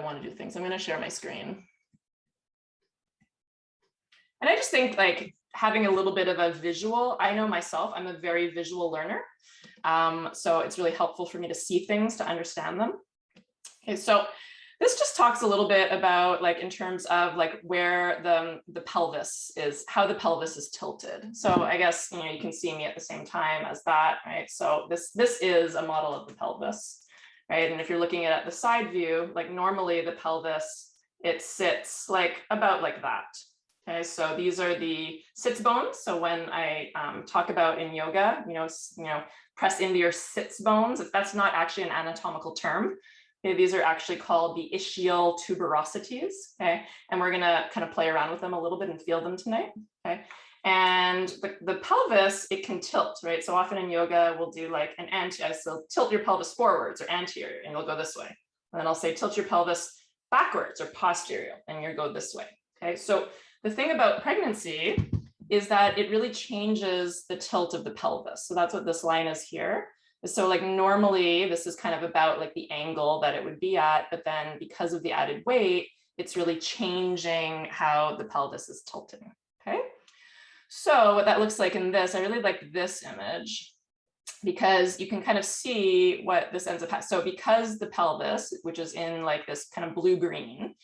want to do things. I'm going to share my screen. And I just think like having a little bit of a visual, I know myself, I'm a very visual learner. So it's really helpful for me to see things, to understand them. Okay, so this just talks a little bit about like in terms of like where the pelvis is, how the pelvis is tilted. So I guess, you know, you can see me at the same time as that, right? So this is a model of the pelvis, right? And if you're looking at the side view, like normally the pelvis, it sits like about like that. Okay, so these are the sits bones. So when I talk about in yoga, you know, press into your sits bones, if that's not actually an anatomical term. Okay, these are actually called the ischial tuberosities. Okay, and we're gonna kind of play around with them a little bit and feel them tonight. Okay, and the pelvis, it can tilt, right? So often in yoga, we'll do like an anterior, so tilt your pelvis forwards or anterior, and you'll go this way. And then I'll say tilt your pelvis backwards or posterior, and you'll go this way. Okay, so the thing about pregnancy is that it really changes the tilt of the pelvis. So that's what this line is here. So like normally this is kind of about like the angle that it would be at, but then because of the added weight, it's really changing how the pelvis is tilting. Okay. So what that looks like in this, I really like this image because you can kind of see what this ends up having. So because the pelvis, which is in like this kind of blue-green,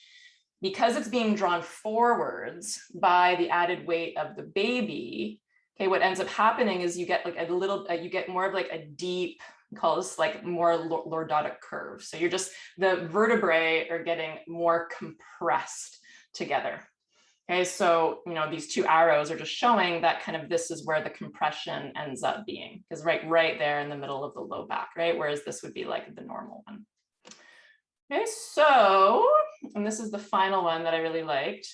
because it's being drawn forwards by the added weight of the baby, okay, what ends up happening is you get like a little, you get more of like a deep, call this like more lordotic curve. So you're just, the vertebrae are getting more compressed together. Okay, so, you know, these two arrows are just showing that kind of this is where the compression ends up being, because right there in the middle of the low back, right? Whereas this would be like the normal one. Okay, so, and this is the final one that I really liked.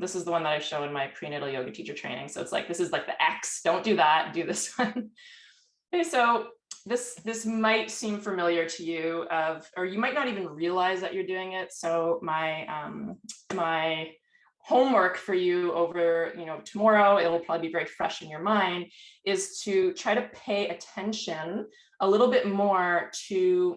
This is the one that I show in my prenatal yoga teacher training. So it's like, this is like the X, don't do that, do this one. Okay, so this might seem familiar to you or you might not even realize that you're doing it. So my homework for you over, you know, tomorrow, it'll probably be very fresh in your mind, is to try to pay attention a little bit more to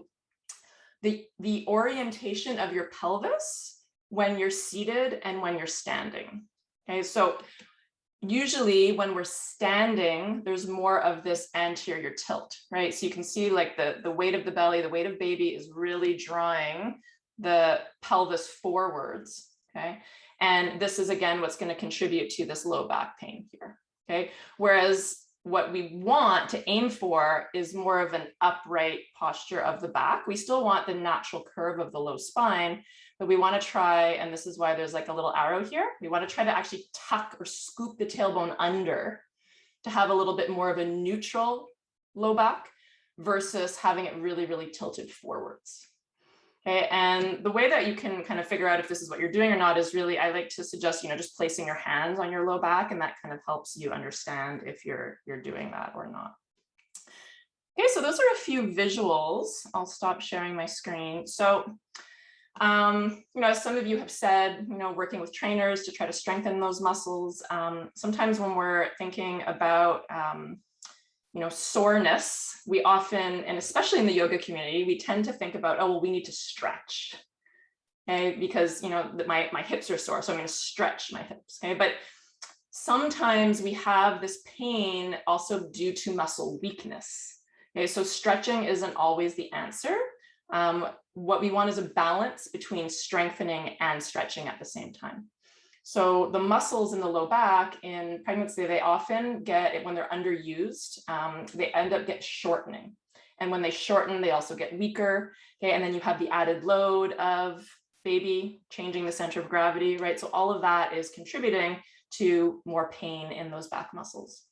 the orientation of your pelvis when you're seated and when you're standing. Okay, so usually when we're standing, there's more of this anterior tilt, right? So you can see like the weight of the belly, the weight of baby is really drawing the pelvis forwards, okay? And this is again, what's going to contribute to this low back pain here, okay? Whereas what we want to aim for is more of an upright posture of the back. We still want the natural curve of the low spine, but we want to try, and this is why there's like a little arrow here, we want to try to actually tuck or scoop the tailbone under to have a little bit more of a neutral low back versus having it really, really tilted forwards. Okay, and the way that you can kind of figure out if this is what you're doing or not is really, I like to suggest, you know, just placing your hands on your low back, and that kind of helps you understand if you're doing that or not. Okay, so those are a few visuals. I'll stop sharing my screen. So, you know, as some of you have said, you know, working with trainers to try to strengthen those muscles. Sometimes when we're thinking about you know, soreness, we often, and especially in the yoga community, we tend to think about, oh, well, we need to stretch, okay, because, you know, my hips are sore, so I'm going to stretch my hips, okay, but sometimes we have this pain also due to muscle weakness, okay, so stretching isn't always the answer. What we want is a balance between strengthening and stretching at the same time. So the muscles in the low back in pregnancy, they often get, when they're underused, they end up shortening. And when they shorten, they also get weaker. Okay, and then you have the added load of baby changing the center of gravity, right? So all of that is contributing to more pain in those back muscles.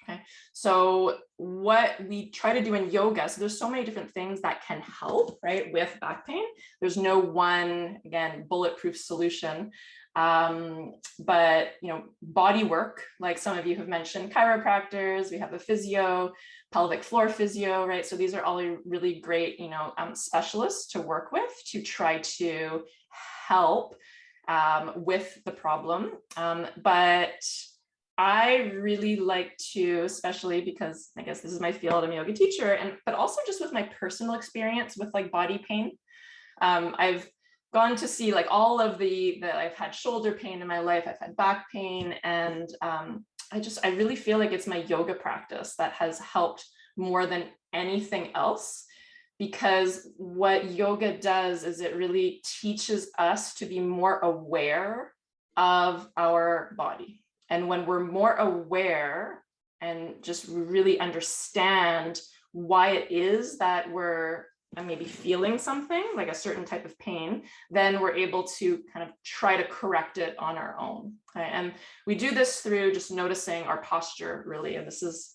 Okay, so what we try to do in yoga, so there's so many different things that can help, right, with back pain. There's no one, again, bulletproof solution. But, you know, body work, like some of you have mentioned, chiropractors, we have a physio, pelvic floor physio, right? So these are all really great, you know, specialists to work with to try to help with the problem. But I really like to, especially because I guess this is my field, I'm a yoga teacher, but also just with my personal experience with like body pain. I've gone to see like all of I've had shoulder pain in my life, I've had back pain, and I really feel like it's my yoga practice that has helped more than anything else, because what yoga does is it really teaches us to be more aware of our body. And when we're more aware and just really understand why it is that we're maybe feeling something like a certain type of pain, then we're able to kind of try to correct it on our own. Okay? And we do this through just noticing our posture, really. And this is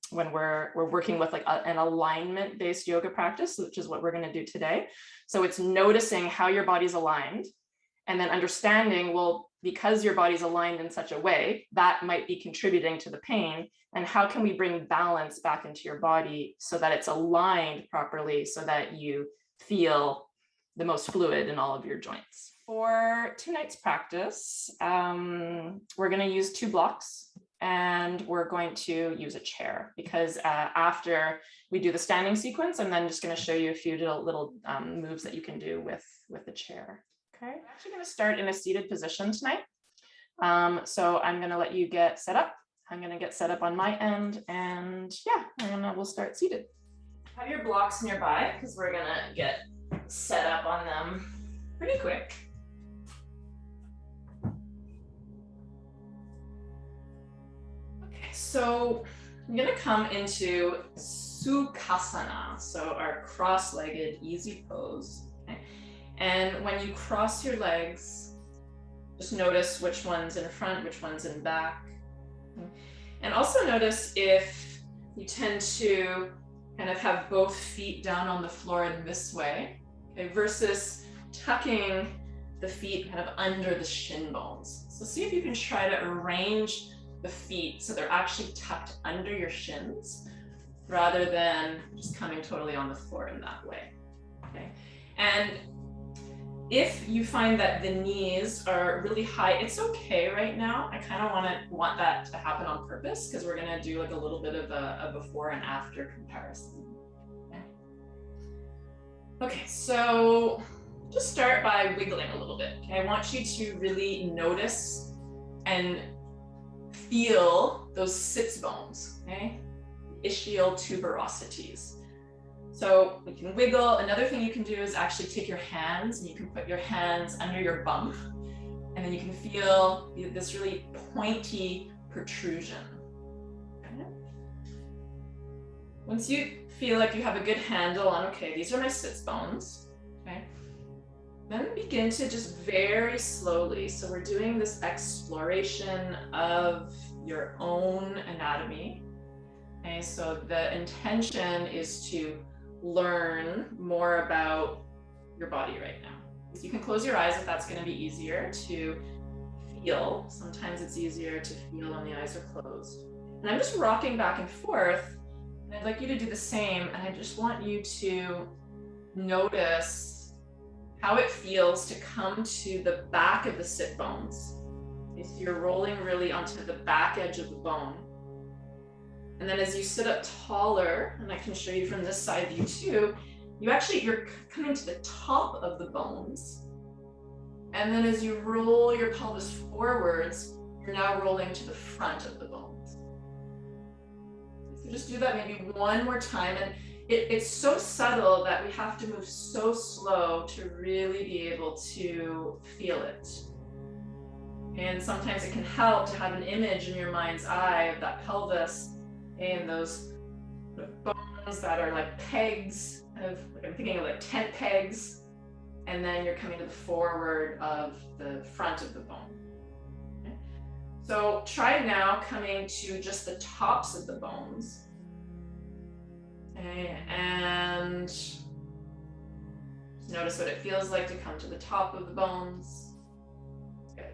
when we're working with like an alignment-based yoga practice, which is what we're going to do today. So it's noticing how your body's aligned, and then understanding, well, because your body's aligned in such a way, that might be contributing to the pain. And how can we bring balance back into your body so that it's aligned properly, so that you feel the most fluid in all of your joints? For tonight's practice, we're going to use 2 blocks, and we're going to use a chair, because after we do the standing sequence, I'm then just going to show you a few little moves that you can do with the chair. Okay, I'm actually going to start in a seated position tonight. So I'm going to let you get set up. I'm going to get set up on my end, and yeah, and we'll start seated. Have your blocks nearby, because we're going to get set up on them pretty quick. Okay, so I'm going to come into Sukhasana, so our cross-legged easy pose. Okay? And when you cross your legs, just notice which one's in front, which one's in back. And also notice if you tend to kind of have both feet down on the floor in this way, okay, versus tucking the feet kind of under the shin bones. So see if you can try to arrange the feet so they're actually tucked under your shins, rather than just coming totally on the floor in that way. Okay, and if you find that the knees are really high, it's okay right now. I kind of want that to happen on purpose, because we're going to do like a little bit of a before and after comparison. Okay, so just start by wiggling a little bit. Okay, I want you to really notice and feel those sits bones, okay? Ischial tuberosities. So you can wiggle. Another thing you can do is actually take your hands, and you can put your hands under your bum, and then you can feel this really pointy protrusion. Okay. Once you feel like you have a good handle on, okay, these are my sits bones, okay, then begin to just very slowly, so we're doing this exploration of your own anatomy. Okay, so the intention is to learn more about your body right now. So you can close your eyes if that's going to be easier to feel. Sometimes it's easier to feel when the eyes are closed. And I'm just rocking back and forth, and I'd like you to do the same. And I just want you to notice how it feels to come to the back of the sit bones. Okay, so you're rolling really onto the back edge of the bone. And then as you sit up taller, and I can show you from this side view too, you're coming to the top of the bones. And then as you roll your pelvis forwards, you're now rolling to the front of the bones. So just do that maybe one more time. And it's so subtle that we have to move so slow to really be able to feel it. And sometimes it can help to have an image in your mind's eye of that pelvis and those bones that are like pegs, I'm thinking of like tent pegs, and then you're coming to the forward of the front of the bone. Okay. So try now coming to just the tops of the bones. Okay. And just notice what it feels like to come to the top of the bones. Good.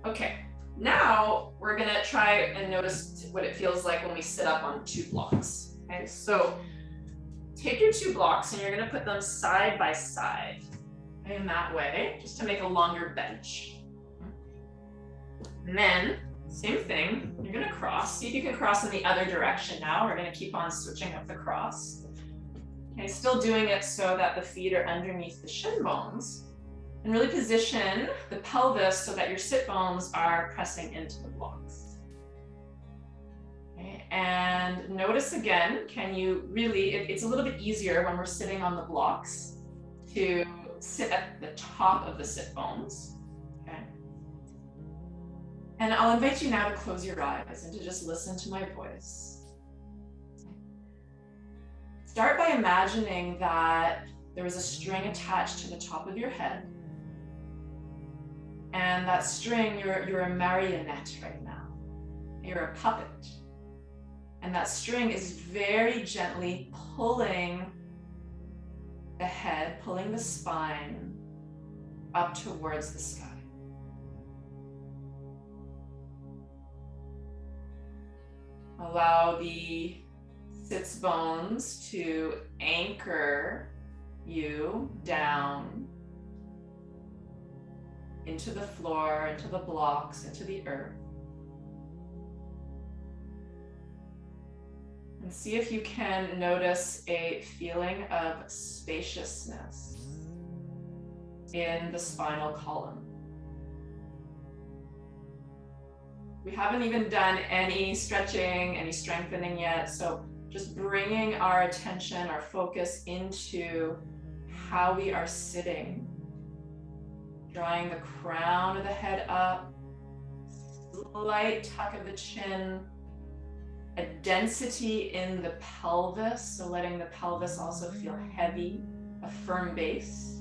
Okay. Now we're gonna try and notice what it feels like when we sit up on 2 blocks. Okay, so take your 2 blocks and you're gonna put them side by side in that way, just to make a longer bench. And then, same thing, you're gonna cross. See if you can cross in the other direction now. We're gonna keep on switching up the cross. Okay, still doing it so that the feet are underneath the shin bones. And really position the pelvis so that your sit bones are pressing into the blocks. Okay. And notice again, can you really, it's a little bit easier when we're sitting on the blocks to sit at the top of the sit bones. Okay. And I'll invite you now to close your eyes and to just listen to my voice. Start by imagining that there is a string attached to the top of your head. And that string, you're a marionette right now. You're a puppet. And that string is very gently pulling the head, pulling the spine up towards the sky. Allow the sits bones to anchor you down into the floor, into the blocks, into the earth. And see if you can notice a feeling of spaciousness in the spinal column. We haven't even done any stretching, any strengthening yet, so just bringing our attention, our focus into how we are sitting. Drawing the crown of the head up, slight tuck of the chin, a density in the pelvis, so letting the pelvis also feel heavy, a firm base.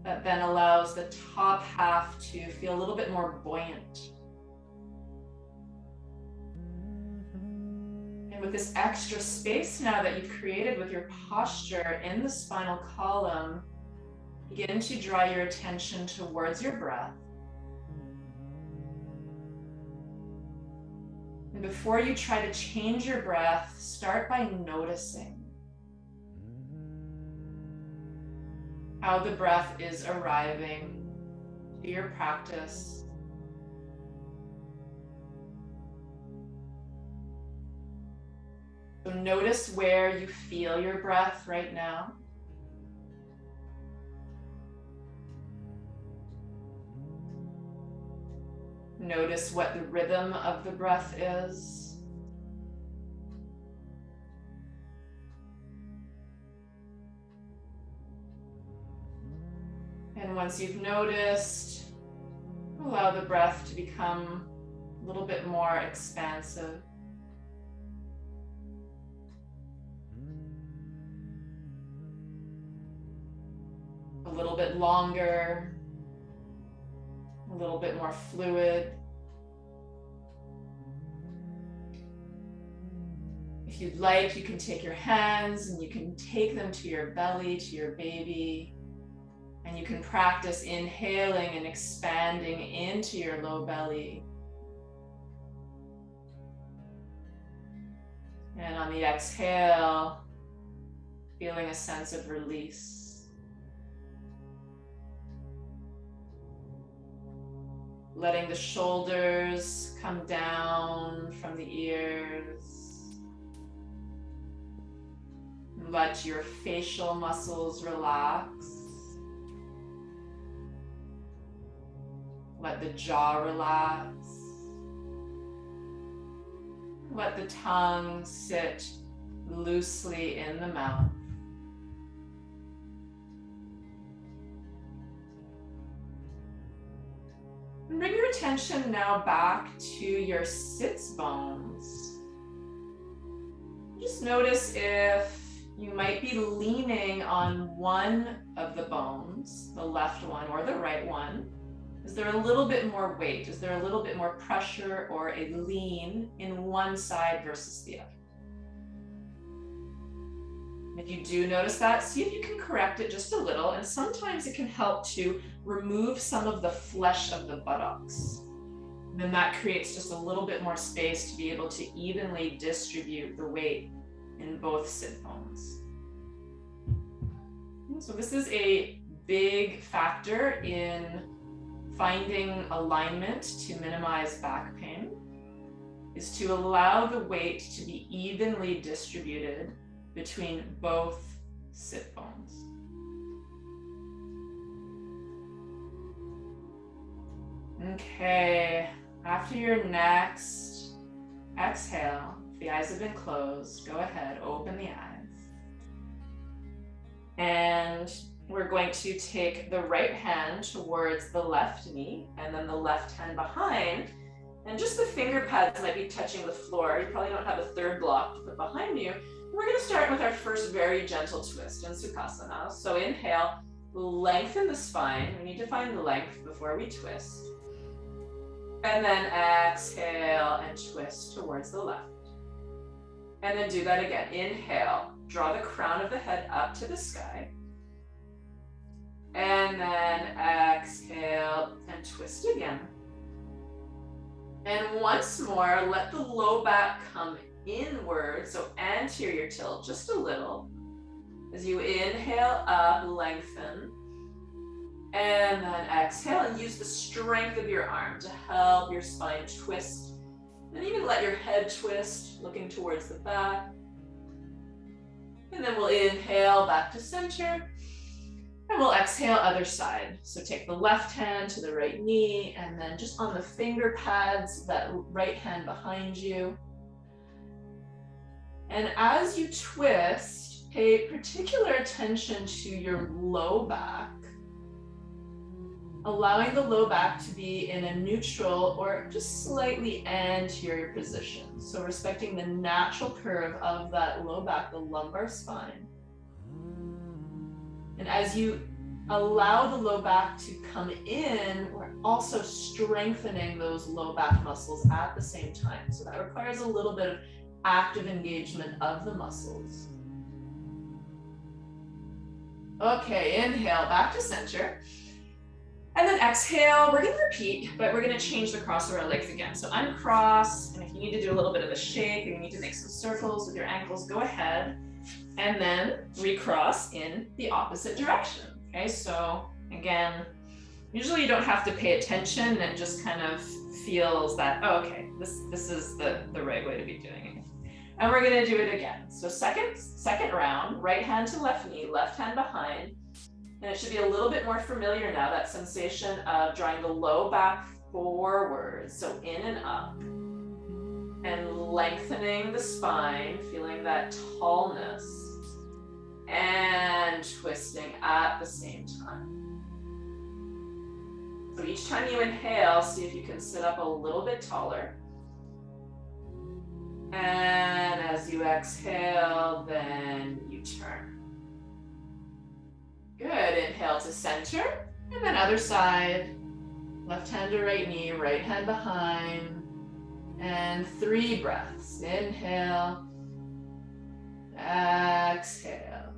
That then allows the top half to feel a little bit more buoyant. And with this extra space now that you've created with your posture in the spinal column, begin to draw your attention towards your breath. And before you try to change your breath, start by noticing how the breath is arriving to your practice. So notice where you feel your breath right now. Notice what the rhythm of the breath is. And once you've noticed, allow the breath to become a little bit more expansive. A little bit longer. A little bit more fluid. If you'd like, you can take your hands and you can take them to your belly, to your baby, and you can practice inhaling and expanding into your low belly. And on the exhale, feeling a sense of release. Letting the shoulders come down from the ears. Let your facial muscles relax. Let the jaw relax. Let the tongue sit loosely in the mouth. And bring your attention now back to your sits bones. Just notice if you might be leaning on one of the bones, the left one or the right one. Is there a little bit more weight? Is there a little bit more pressure or a lean in one side versus the other? If you do notice that, see if you can correct it just a little, and sometimes it can help to remove some of the flesh of the buttocks. And then that creates just a little bit more space to be able to evenly distribute the weight in both sit bones. So this is a big factor in finding alignment to minimize back pain, is to allow the weight to be evenly distributed between both sit bones. Okay, after your next exhale, if the eyes have been closed, go ahead, open the eyes. And we're going to take the right hand towards the left knee and then the left hand behind. And just the finger pads might be touching the floor. You probably don't have a third block to put behind you. We're going to start with our first very gentle twist in Sukhasana. So inhale, lengthen the spine. We need to find the length before we twist. And then exhale and twist towards the left. And then do that again. Inhale, draw the crown of the head up to the sky. And then exhale and twist again. And once more, let the low back come inward, so anterior tilt just a little. As you inhale up, lengthen. And then exhale and use the strength of your arm to help your spine twist. And even let your head twist, looking towards the back. And then we'll inhale back to center. And we'll exhale other side. So take the left hand to the right knee, and then just on the finger pads, that right hand behind you. And as you twist, pay particular attention to your low back, allowing the low back to be in a neutral or just slightly anterior position. So respecting the natural curve of that low back, the lumbar spine. And as you allow the low back to come in, we're also strengthening those low back muscles at the same time. So that requires a little bit of active engagement of the muscles. Okay, inhale, back to center. And then exhale, we're gonna repeat, but we're gonna change the cross of our legs again. So uncross, and if you need to do a little bit of a shake, or you need to make some circles with your ankles, go ahead. And then recross in the opposite direction. Okay, so again, usually you don't have to pay attention, and it just kind of feels that, oh, okay, this is the right way to be doing it. And we're gonna do it again. So second round, right hand to left knee, left hand behind. And it should be a little bit more familiar now, that sensation of drawing the low back forward. So in and up. And lengthening the spine, feeling that tallness. And twisting at the same time. So each time you inhale, see if you can sit up a little bit taller. And as you exhale, then you turn. Good, inhale to center, and then other side. Left hand to right knee, right hand behind. And 3 breaths. Inhale, exhale.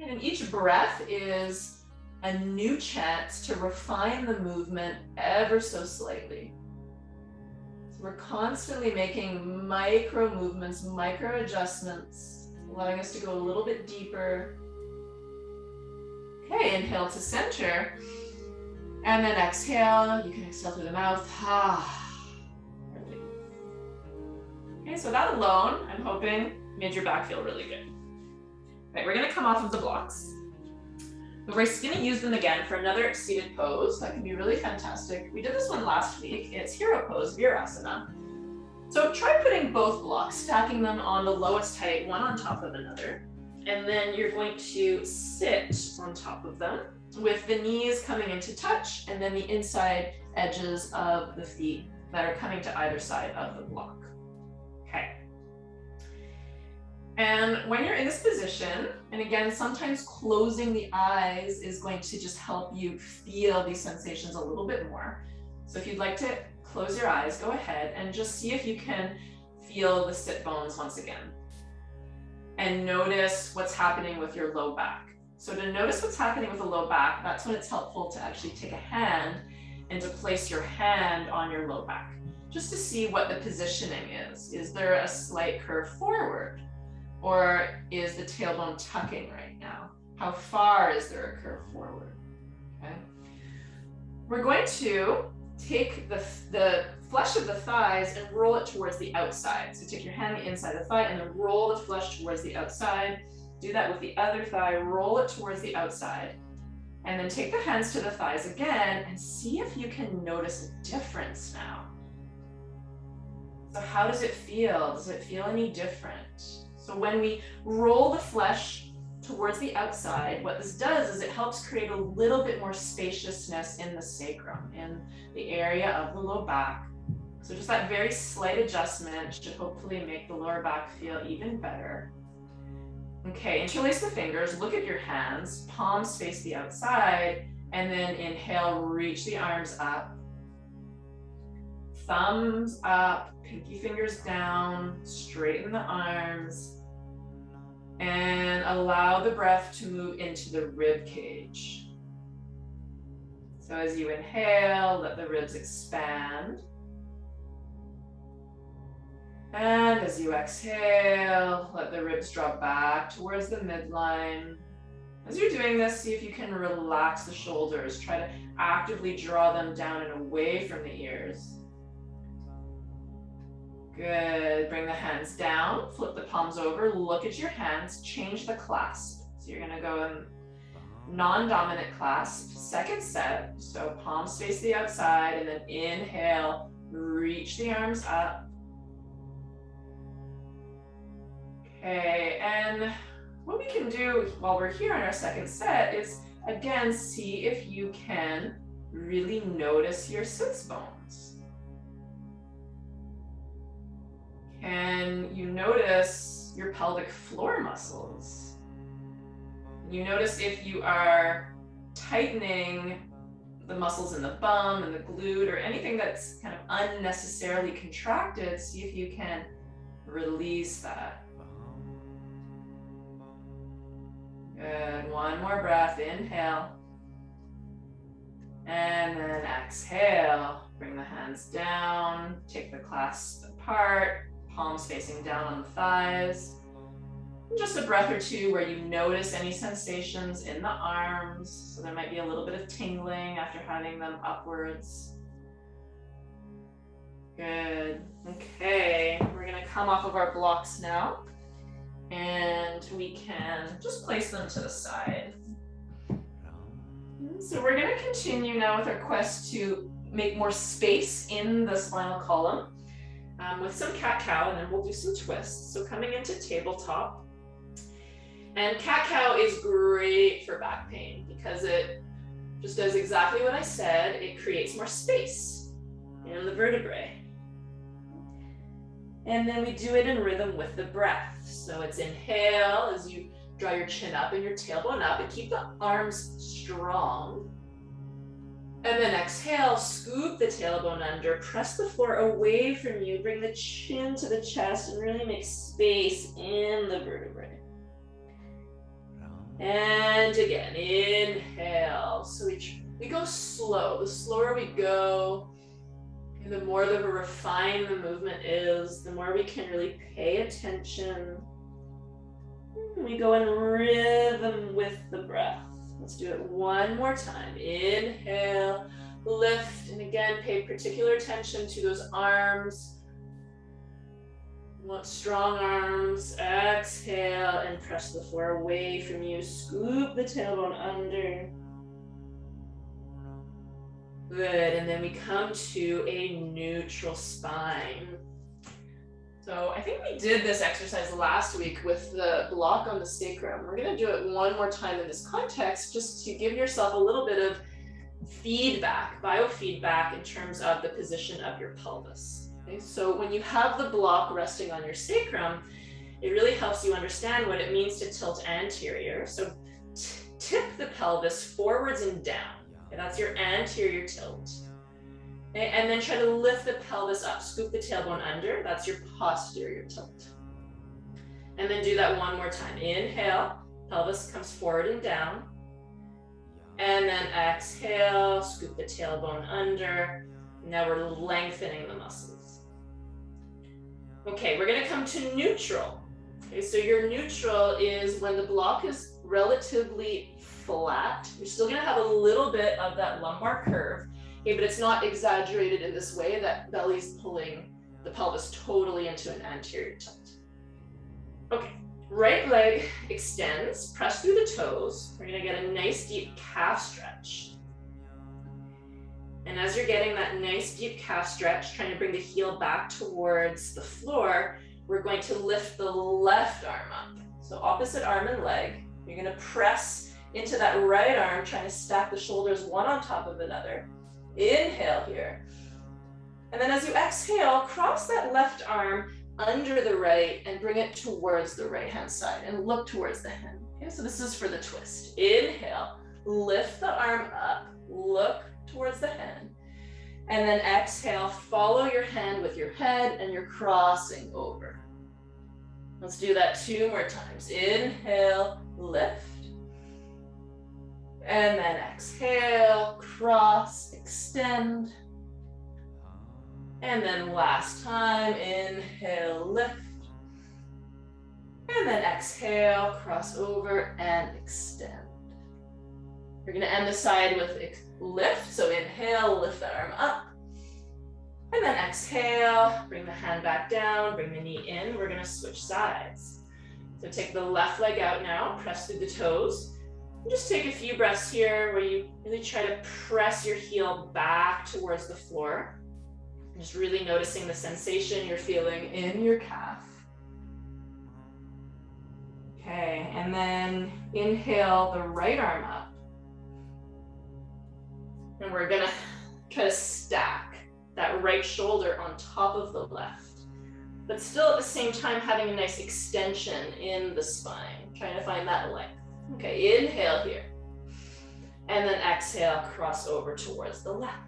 And in each breath is a new chance to refine the movement ever so slightly. So we're constantly making micro movements, micro adjustments, allowing us to go a little bit deeper. Okay, inhale to center, and then exhale. You can exhale through the mouth. Okay, so that alone, I'm hoping, made your back feel really good. Right, we're gonna come off of the blocks. But we're gonna use them again for another seated pose. That can be really fantastic. We did this one last week. It's hero pose, virasana. So try putting both blocks, stacking them on the lowest height, one on top of another. And then you're going to sit on top of them with the knees coming into touch, and then the inside edges of the feet that are coming to either side of the block. Okay. And when you're in this position, and again, sometimes closing the eyes is going to just help you feel these sensations a little bit more. So if you'd like to close your eyes, go ahead and just see if you can feel the sit bones once again. And notice what's happening with your low back. So to notice what's happening with the low back, that's when it's helpful to actually take a hand and to place your hand on your low back, just to see what the positioning is. Is there a slight curve forward? Or is the tailbone tucking right now? How far is there a curve forward? Okay. We're going to take the flesh of the thighs and roll it towards the outside. So take your hand inside the thigh and then roll the flesh towards the outside. Do that with the other thigh, roll it towards the outside. And then take the hands to the thighs again and see if you can notice a difference now. So how does it feel? Does it feel any different? So when we roll the flesh towards the outside, what this does is it helps create a little bit more spaciousness in the sacrum, in the area of the low back. So just that very slight adjustment should hopefully make the lower back feel even better. Okay, interlace the fingers, look at your hands, palms face the outside, and then inhale, reach the arms up. Thumbs up, pinky fingers down, straighten the arms, and allow the breath to move into the rib cage. So as you inhale, let the ribs expand. And as you exhale, let the ribs drop back towards the midline. As you're doing this, see if you can relax the shoulders. Try to actively draw them down and away from the ears. Good. Bring the hands down, flip the palms over, look at your hands, change the clasp. So you're gonna go in non-dominant clasp, second set. So palms face the outside, and then inhale, reach the arms up. Okay, and what we can do while we're here on our second set is, again, see if you can really notice your sits bones. Can you notice your pelvic floor muscles? You notice if you are tightening the muscles in the bum and the glute or anything that's kind of unnecessarily contracted, see if you can release that. Good, one more breath, inhale. And then exhale, bring the hands down, take the clasp apart, palms facing down on the thighs. Just a breath or two where you notice any sensations in the arms. So there might be a little bit of tingling after having them upwards. Good, okay, we're gonna come off of our blocks now. And we can just place them to the side. So we're going to continue now with our quest to make more space in the spinal column with some cat-cow, and then we'll do some twists. So coming into tabletop. And cat-cow is great for back pain because it just does exactly what I said. It creates more space in the vertebrae. And then we do it in rhythm with the breath. So it's inhale as you draw your chin up and your tailbone up and keep the arms strong. And then exhale, scoop the tailbone under, press the floor away from you, bring the chin to the chest and really make space in the vertebrae. And again, inhale. So we go slow. The slower we go, the more that we refine the movement is, the more we can really pay attention. We go in rhythm with the breath. Let's do it one more time. Inhale, lift, and again, pay particular attention to those arms. Want strong arms. Exhale and press the floor away from you. Scoop the tailbone under. Good, and then we come to a neutral spine. So I think we did this exercise last week with the block on the sacrum. We're gonna do it one more time in this context, just to give yourself a little bit of feedback, biofeedback in terms of the position of your pelvis. Okay? So when you have the block resting on your sacrum, it really helps you understand what it means to tilt anterior. So tip the pelvis forwards and down. Okay, that's your anterior tilt. Okay, and then try to lift the pelvis up, scoop the tailbone under, that's your posterior tilt. And then do that one more time. Inhale, pelvis comes forward and down. And then exhale, scoop the tailbone under. Now we're lengthening the muscles. Okay, we're gonna come to neutral. Okay, so your neutral is when the block is relatively flat. You're still gonna have a little bit of that lumbar curve, okay, but it's not exaggerated in this way that belly's pulling the pelvis totally into an anterior tilt. Okay, Right leg extends, press through the toes. We're gonna get a nice deep calf stretch. And as you're getting that nice deep calf stretch, trying to bring the heel back towards the floor, we're going to lift the left arm up. So opposite arm and leg. You're gonna press into that right arm, trying to stack the shoulders one on top of another. Inhale here. And then as you exhale, cross that left arm under the right and bring it towards the right hand side and look towards the hand. Okay, so this is for the twist. Inhale, lift the arm up, look towards the hand. And then exhale, follow your hand with your head and you're crossing over. Let's do that 2 more times. Inhale, lift. And then exhale, cross, extend. And then last time, inhale, lift. And then exhale, cross over and extend. We're gonna end the side with lift. So inhale, lift the arm up. And then exhale, bring the hand back down, bring the knee in. We're gonna switch sides. So take the left leg out now, press through the toes. And just take a few breaths here where you really try to press your heel back towards the floor. Just really noticing the sensation you're feeling in your calf. Okay, and then inhale the right arm up. And we're gonna try to stack that right shoulder on top of the left, but still at the same time having a nice extension in the spine, trying to find that length. Okay, inhale here. And then exhale, cross over towards the left.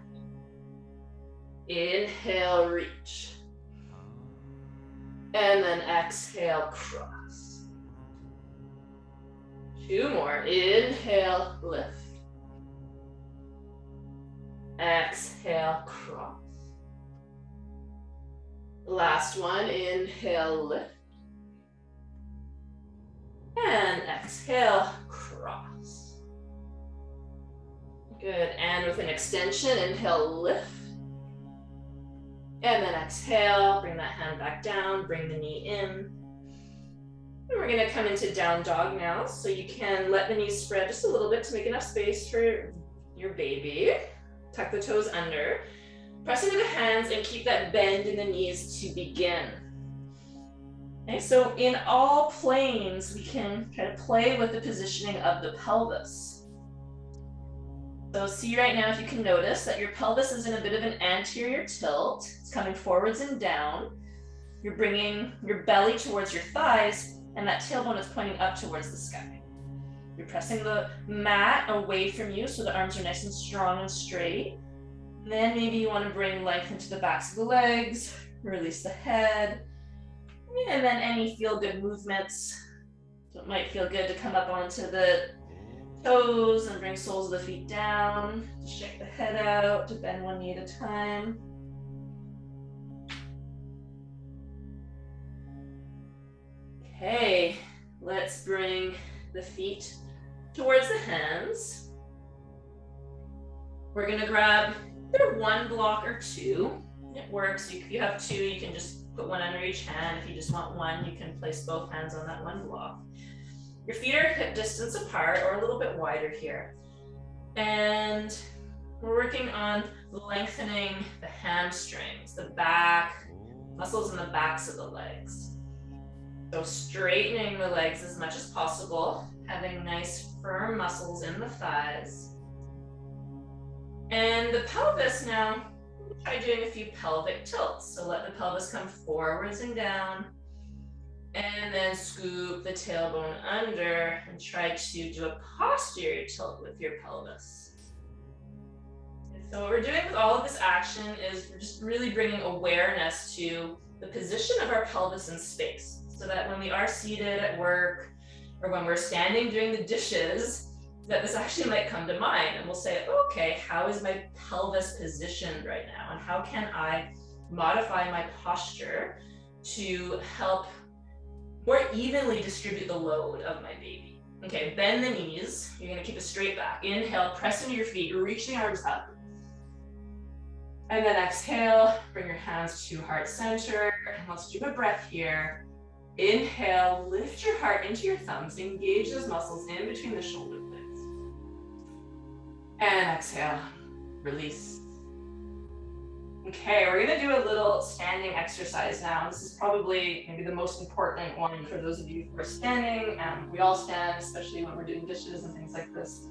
Inhale, reach. And then exhale, cross. 2 more. Inhale, lift. Exhale, cross. Last one. Inhale, lift. And exhale, cross. Good. And with an extension, inhale, lift. And then exhale, bring that hand back down, bring the knee in. And we're gonna come into down dog now. So you can let the knees spread just a little bit to make enough space for your baby. Tuck the toes under. Press into the hands and keep that bend in the knees to begin. Okay, so in all planes, we can try to play with the positioning of the pelvis. So see right now if you can notice that your pelvis is in a bit of an anterior tilt. It's coming forwards and down. You're bringing your belly towards your thighs and that tailbone is pointing up towards the sky. You're pressing the mat away from you so the arms are nice and strong and straight. And then maybe you want to bring length into the backs of the legs, release the head, and then any feel-good movements. So it might feel good to come up onto the toes and bring soles of the feet down, to shake the head out, to bend one knee at a time. Okay, let's bring the feet towards the hands. We're gonna grab either 1 block or 2. It works. If you have 2, you can just put 1 under each hand. If you just want 1, you can place both hands on that 1 block. Your feet are hip distance apart or a little bit wider here. And we're working on lengthening the hamstrings, the back, muscles in the backs of the legs. So straightening the legs as much as possible, having nice firm muscles in the thighs. And the pelvis now, try doing a few pelvic tilts. So let the pelvis come forwards and down. And then scoop the tailbone under and try to do a posterior tilt with your pelvis. And so what we're doing with all of this action is we're just really bringing awareness to the position of our pelvis in space, so that when we are seated at work or when we're standing doing the dishes, that this actually might come to mind and we'll say, okay, how is my pelvis positioned right now? And how can I modify my posture to help more evenly distribute the load of my baby? Okay, bend the knees. You're gonna keep a straight back. Inhale, press into your feet, reach the arms up. And then exhale, bring your hands to heart center. And let's do a breath here. Inhale, lift your heart into your thumbs, engage those muscles in between the shoulder blades. And exhale, release. Okay, we're gonna do a little standing exercise now. This is probably maybe the most important one for those of you who are standing. We all stand, especially when we're doing dishes and things like this.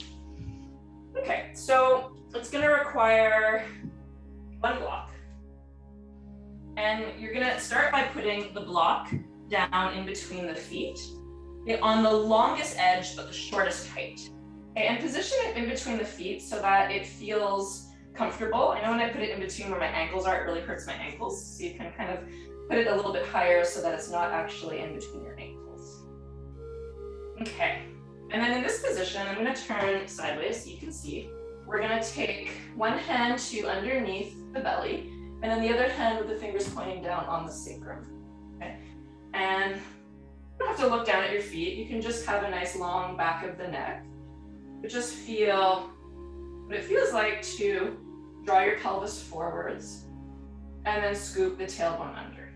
Okay, so it's gonna require one block. And you're gonna start by putting the block down in between the feet, okay, on the longest edge but the shortest height. Okay, and position it in between the feet so that it feels comfortable. I know when I put it in between where my ankles are, it really hurts my ankles. So you can kind of put it a little bit higher so that it's not actually in between your ankles. Okay, and then in this position, I'm gonna turn sideways so you can see. We're gonna take one hand to underneath the belly, and then the other hand with the fingers pointing down on the sacrum. Okay, and you don't have to look down at your feet. You can just have a nice long back of the neck, but just feel what it feels like to draw your pelvis forwards and then scoop the tailbone under.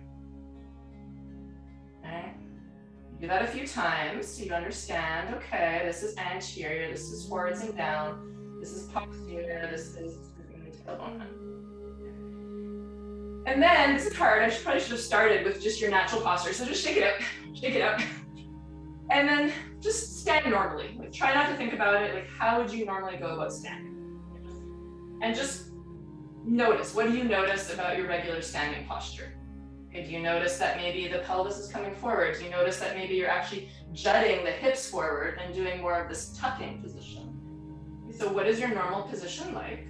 Okay, do that a few times so you understand, okay, this is anterior, this is forwards and down, this is posterior, this is scooping the tailbone under. And then, this is hard, I probably should have started with just your natural posture, so just shake it up, and then just stand normally. Like, try not to think about it, like how would you normally go about standing? And just notice, what do you notice about your regular standing posture? Okay, do you notice that maybe the pelvis is coming forward? Do you notice that maybe you're actually jutting the hips forward and doing more of this tucking position? So what is your normal position like?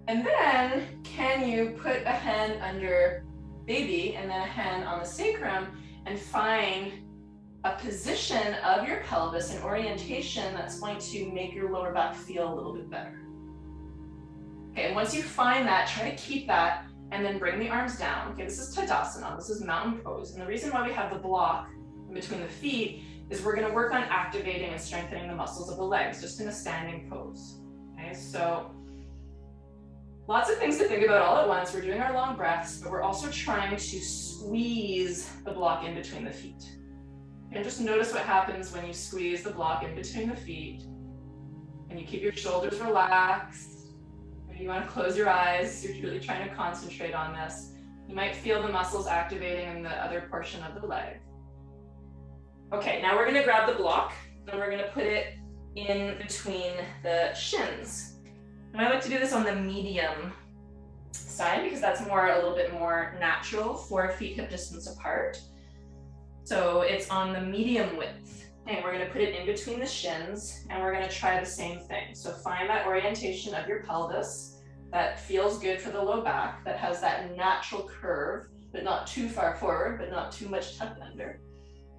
And then, can you put a hand under baby and then a hand on the sacrum and find a position of your pelvis, an orientation that's going to make your lower back feel a little bit better. Okay, and once you find that, try to keep that and then bring the arms down. Okay, this is Tadasana, this is mountain pose. And the reason why we have the block in between the feet is we're gonna work on activating and strengthening the muscles of the legs, just in a standing pose. Okay, so lots of things to think about all at once. We're doing our long breaths, but we're also trying to squeeze the block in between the feet. And just notice what happens when you squeeze the block in between the feet. And you keep your shoulders relaxed. Maybe you want to close your eyes. You're really trying to concentrate on this. You might feel the muscles activating in the other portion of the leg. Okay, now we're going to grab the block and we're going to put it in between the shins. And I like to do this on the medium side because that's a little bit more natural, 4 feet hip distance apart. So it's on the medium width. And we're going to put it in between the shins and we're going to try the same thing. So find that orientation of your pelvis that feels good for the low back, that has that natural curve, but not too far forward, but not too much tucked under.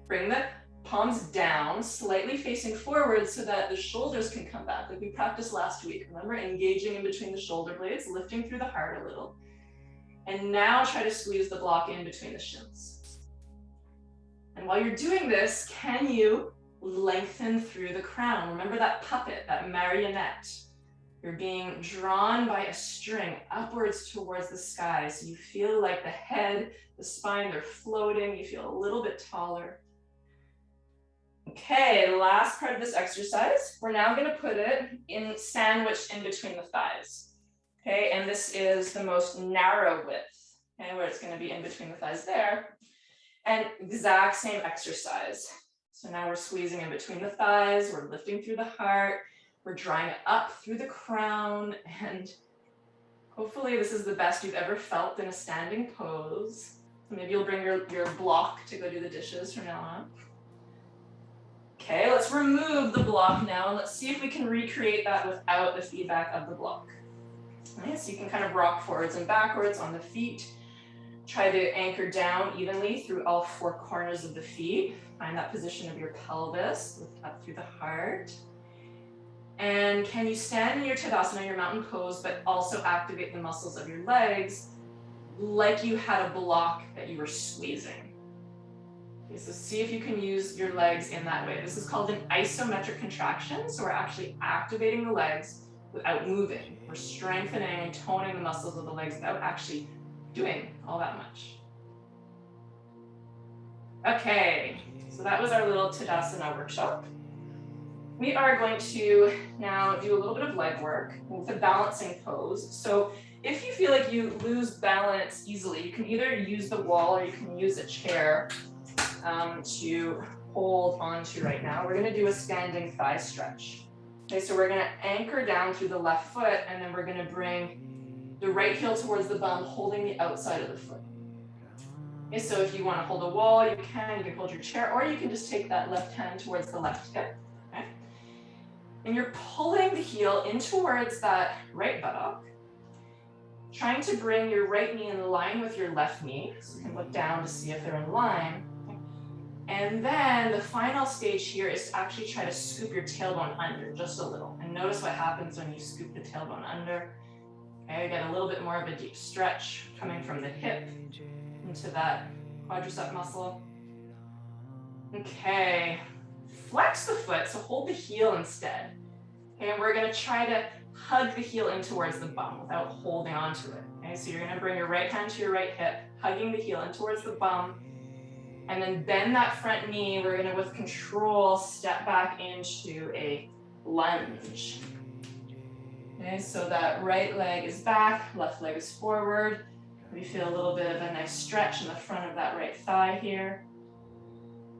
Bring the palms down, slightly facing forward so that the shoulders can come back, like we practiced last week. Remember, engaging in between the shoulder blades, lifting through the heart a little. And now try to squeeze the block in between the shins. And while you're doing this, can you lengthen through the crown? Remember that puppet, that marionette. You're being drawn by a string upwards towards the sky. So you feel like the head, the spine, they're floating. You feel a little bit taller. Okay, last part of this exercise. We're now going to put it in sandwiched in between the thighs. Okay, and this is the most narrow width, okay, where it's going to be in between the thighs there. And exact same exercise. So now we're squeezing in between the thighs, we're lifting through the heart, we're drawing it up through the crown, and hopefully this is the best you've ever felt in a standing pose. So maybe you'll bring your block to go do the dishes from now on. Okay, let's remove the block now, and let's see if we can recreate that without the feedback of the block. Okay, so you can kind of rock forwards and backwards on the feet. Try to anchor down evenly through all 4 corners of the feet. Find that position of your pelvis, lift up through the heart. And can you stand in your Tadasana, your mountain pose, but also activate the muscles of your legs like you had a block that you were squeezing? Okay, so see if you can use your legs in that way. This is called an isometric contraction. So we're actually activating the legs without moving. We're strengthening and toning the muscles of the legs without actually doing all that much. Okay, so that was our little Tadasana workshop. We are going to now do a little bit of leg work with a balancing pose. So if you feel like you lose balance easily, you can either use the wall or you can use a chair to hold onto right now. We're gonna do a standing thigh stretch. Okay, so we're gonna anchor down through the left foot and then we're gonna bring the right heel towards the bum, holding the outside of the foot. Okay, so if you wanna hold a wall, you can hold your chair, or you can just take that left hand towards the left hip, okay? And you're pulling the heel in towards that right buttock, trying to bring your right knee in line with your left knee. So you can look down to see if they're in line. And then the final stage here is to actually try to scoop your tailbone under just a little. And notice what happens when you scoop the tailbone under. Okay, get a little bit more of a deep stretch coming from the hip into that quadricep muscle. Okay, flex the foot, so hold the heel instead. Okay, and we're gonna try to hug the heel in towards the bum without holding onto it. Okay, so you're gonna bring your right hand to your right hip, hugging the heel in towards the bum, and then bend that front knee. We're gonna, with control, step back into a lunge. Okay, so that right leg is back, left leg is forward. We feel a little bit of a nice stretch in the front of that right thigh here.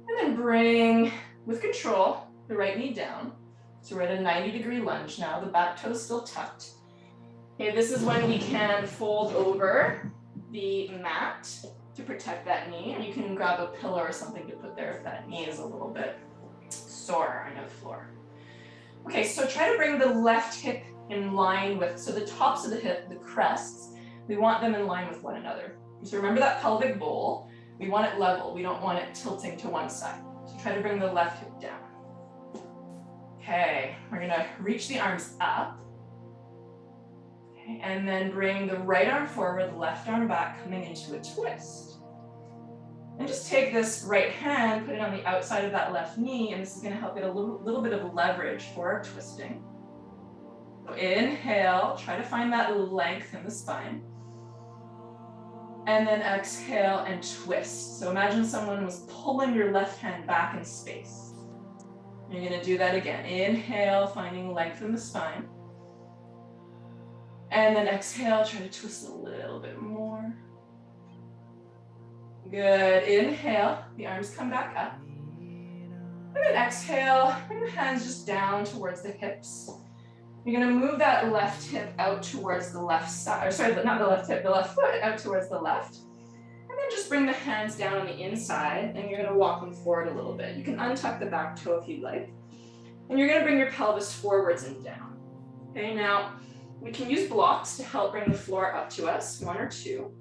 And then bring, with control, the right knee down. So we're at a 90-degree lunge now, the back toe is still tucked. Okay, this is when we can fold over the mat to protect that knee. And you can grab a pillow or something to put there if that knee is a little bit sore on the floor. Okay, so try to bring the left hip in line with, so the tops of the hip, the crests, we want them in line with one another. So remember that pelvic bowl, we want it level, we don't want it tilting to one side. So try to bring the left hip down. Okay, we're gonna reach the arms up. Okay, and then bring the right arm forward, the left arm back, coming into a twist. And just take this right hand, put it on the outside of that left knee, and this is gonna help get a little bit of leverage for our twisting. So inhale, try to find that length in the spine. And then exhale and twist. So imagine someone was pulling your left hand back in space. You're gonna do that again. Inhale, finding length in the spine. And then exhale, try to twist a little bit more. Good, inhale, the arms come back up. And then exhale, bring the hands just down towards the hips. You're gonna move that left hip out towards the left side, or sorry, not the left hip, the left foot out towards the left. And then just bring the hands down on the inside and you're gonna walk them forward a little bit. You can untuck the back toe if you'd like. And you're gonna bring your pelvis forwards and down. Okay, now we can use blocks to help bring the floor up to us, one or two.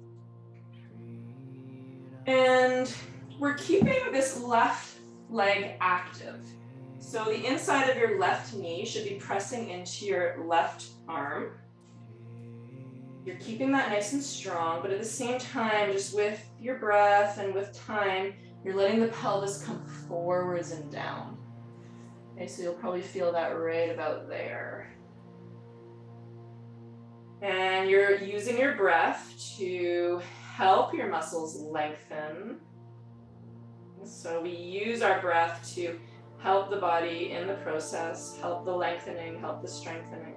And we're keeping this left leg active. So the inside of your left knee should be pressing into your left arm. You're keeping that nice and strong, but at the same time, just with your breath and with time, you're letting the pelvis come forwards and down. Okay, so you'll probably feel that right about there. And you're using your breath to help your muscles lengthen. So we use our breath to help the body in the process, help the lengthening, help the strengthening.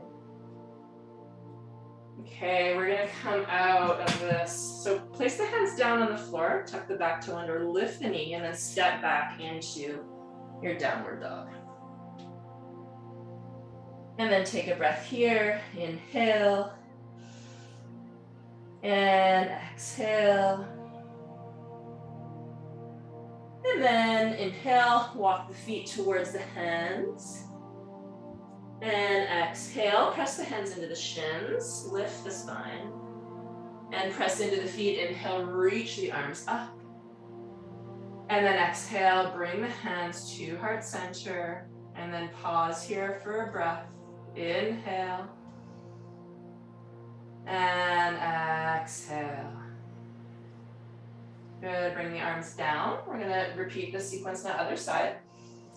Okay, we're gonna come out of this. So place the hands down on the floor, tuck the back toe under, lift the knee, and then step back into your downward dog. And then take a breath here, inhale, and exhale. And then inhale, walk the feet towards the hands. And exhale, press the hands into the shins, lift the spine. And press into the feet, inhale, reach the arms up. And then exhale, bring the hands to heart center. And then pause here for a breath. Inhale. And exhale. Good, bring the arms down. We're gonna repeat this sequence on the other side.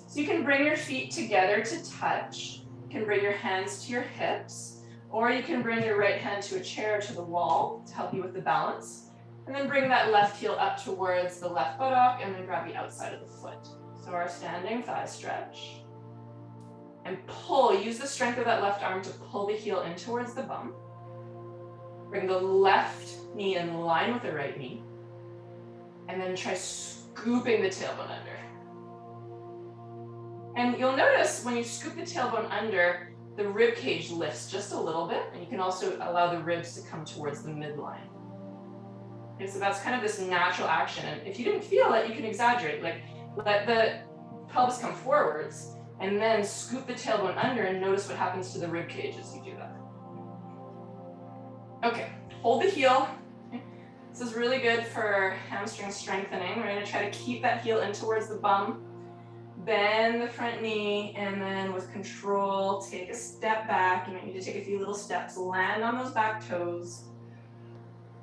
So you can bring your feet together to touch. You can bring your hands to your hips, or you can bring your right hand to a chair or to the wall to help you with the balance. And then bring that left heel up towards the left buttock and then grab the outside of the foot. So our standing thigh stretch. And pull, use the strength of that left arm to pull the heel in towards the bum. Bring the left knee in line with the right knee. And then try scooping the tailbone under. And you'll notice when you scoop the tailbone under, the rib cage lifts just a little bit, and you can also allow the ribs to come towards the midline. Okay, so that's kind of this natural action. And if you didn't feel it, you can exaggerate. Like let the pelvis come forwards, and then scoop the tailbone under and notice what happens to the rib cage as you do that. Okay, hold the heel. Okay. This is really good for hamstring strengthening. We're gonna try to keep that heel in towards the bum. Bend the front knee, and then with control, take a step back. You might need to take a few little steps, land on those back toes.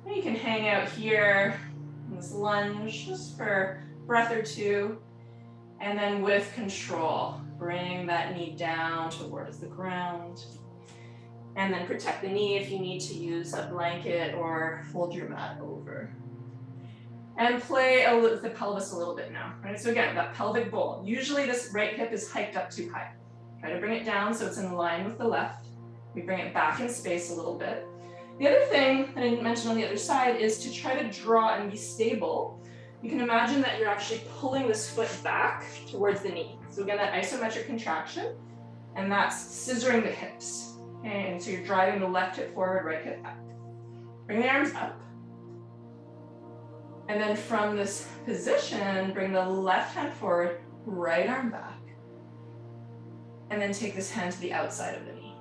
And you can hang out here in this lunge just for a breath or two. And then with control, bring that knee down towards the ground. And then protect the knee if you need to use a blanket or fold your mat over. And play with the pelvis a little bit now, right? So again, that pelvic bowl. Usually this right hip is hiked up too high. Try to bring it down so it's in line with the left. We bring it back in space a little bit. The other thing that I didn't mention on the other side is to try to draw and be stable. You can imagine that you're actually pulling this foot back towards the knee. So again, that isometric contraction, and that's scissoring the hips. Okay, and so you're driving the left hip forward, right hip back. Bring the arms up. And then from this position, bring the left hand forward, right arm back. And then take this hand to the outside of the knee.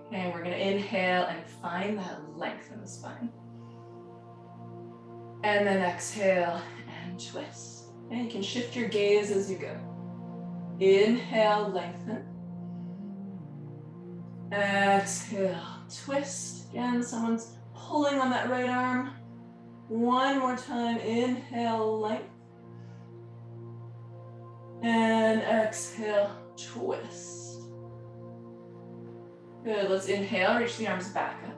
Okay, we're gonna inhale and find that length in the spine. And then exhale and twist. And you can shift your gaze as you go. Inhale, lengthen. Exhale, twist. Again, someone's pulling on that right arm. One more time, inhale, length. And exhale, twist. Good, let's inhale, reach the arms back up.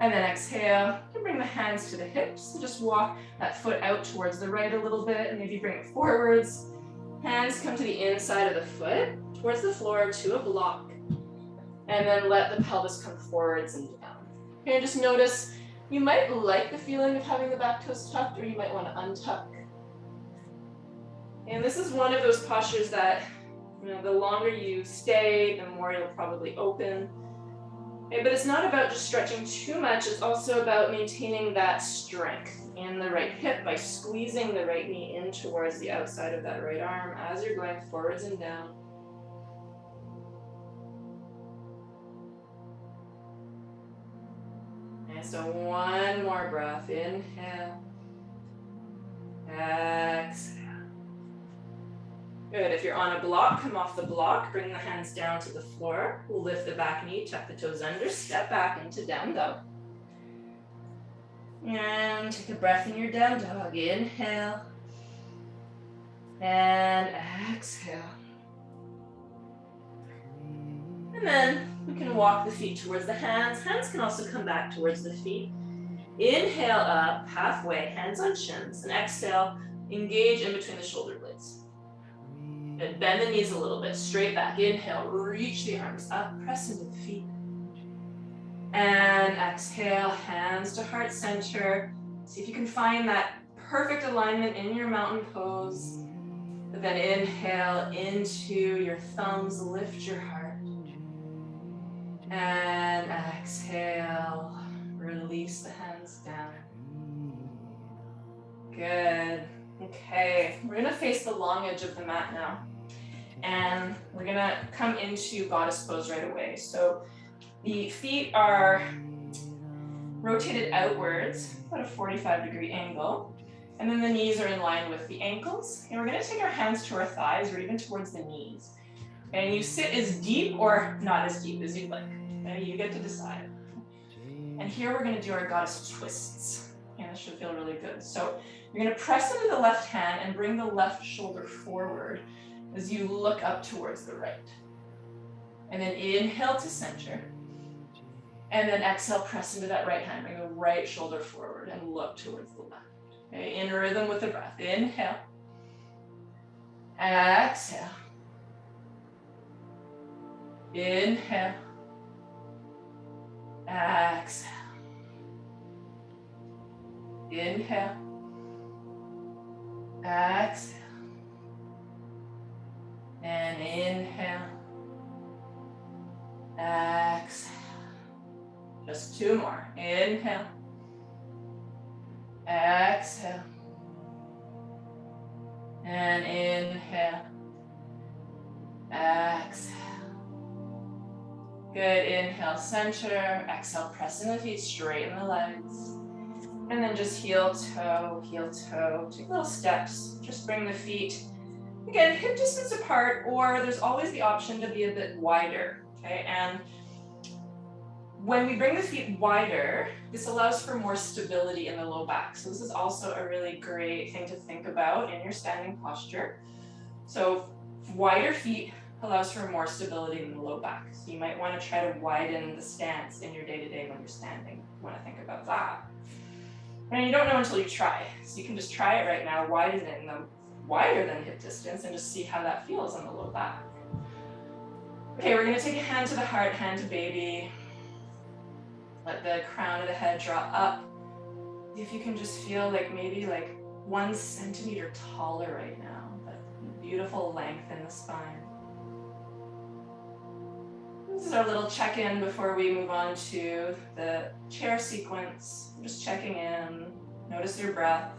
And then exhale, you can bring the hands to the hips. And just walk that foot out towards the right a little bit, and maybe bring it forwards. Hands come to the inside of the foot, towards the floor, to a block. And then let the pelvis come forwards and down. Okay, just notice, you might like the feeling of having the back toes tucked, or you might want to untuck. And this is one of those postures that, the longer you stay, the more you'll probably open. Okay, but it's not about just stretching too much, it's also about maintaining that strength in the right hip by squeezing the right knee in towards the outside of that right arm as you're going forwards and down. So one more breath, inhale, exhale. Good, if you're on a block, come off the block, bring the hands down to the floor, lift the back knee, tuck the toes under, step back into down dog. And take a breath in your down dog, inhale, and exhale. And then we can walk the feet towards the hands. Hands can also come back towards the feet. Inhale up, halfway, hands on shins. And exhale, engage in between the shoulder blades. Good. Bend the knees a little bit, straight back. Inhale, reach the arms up, press into the feet. And exhale, hands to heart center. See if you can find that perfect alignment in your mountain pose. But then inhale into your thumbs, lift your heart. And exhale, release the hands down. Good. Okay, we're gonna face the long edge of the mat now. And we're gonna come into goddess pose right away. So the feet are rotated outwards, about a 45-degree angle. And then the knees are in line with the ankles. And we're gonna take our hands to our thighs or even towards the knees. And you sit as deep or not as deep as you'd like. Okay, you get to decide. And here we're gonna do our goddess twists. And this should feel really good. So you're gonna press into the left hand and bring the left shoulder forward as you look up towards the right. And then inhale to center. And then exhale, press into that right hand. Bring the right shoulder forward and look towards the left. Okay, in rhythm with the breath. Inhale. Exhale. Inhale. Exhale. Inhale. Exhale. And inhale. Exhale. Just two more. Inhale. Exhale. And inhale. Exhale. Good. Inhale, center. Exhale, press in the feet, straighten the legs. And then just heel, toe, heel, toe. Take little steps. Just bring the feet, again, hip distance apart, or there's always the option to be a bit wider, okay? And when we bring the feet wider, this allows for more stability in the low back. So this is also a really great thing to think about in your standing posture. So wider feet allows for more stability in the low back. So you might want to try to widen the stance in your day-to-day when you're standing. You want to think about that. And you don't know until you try. So you can just try it right now, widen it in the wider than hip distance, and just see how that feels on the low back. Okay, we're going to take a hand to the heart, hand to baby. Let the crown of the head draw up. See if you can just feel like maybe like 1 centimeter taller right now. That beautiful length in the spine. This is our little check-in before we move on to the chair sequence. Just checking in. Notice your breath.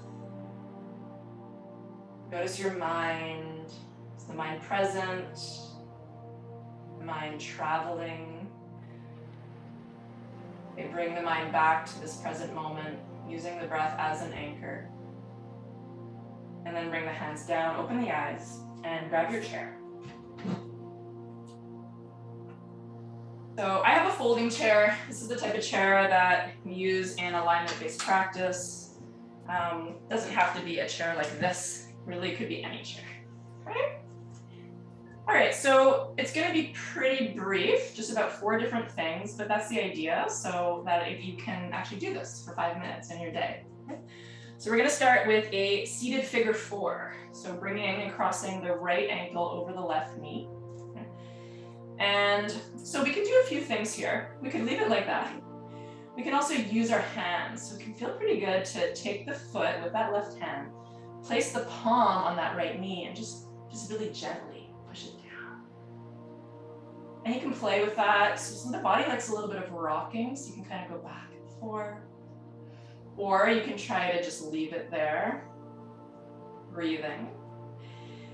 Notice your mind. Is the mind present? The mind traveling? Okay, bring the mind back to this present moment, using the breath as an anchor. And then bring the hands down, open the eyes, and grab your chair. So I have a folding chair. This is the type of chair that we use in alignment-based practice. Doesn't have to be a chair like this. Really could be any chair. Okay? All right, so it's going to be pretty brief, just about 4 different things, but that's the idea, so that if you can actually do this for 5 minutes in your day. Okay? So we're going to start with a seated figure 4. So bringing and crossing the right ankle over the left knee. Okay? And so we can do a few things here. We can leave it like that. We can also use our hands. So it can feel pretty good to take the foot with that left hand, place the palm on that right knee, and just really gently push it down. And you can play with that. So the body likes a little bit of rocking, so you can kind of go back and forth. Or you can try to just leave it there, breathing.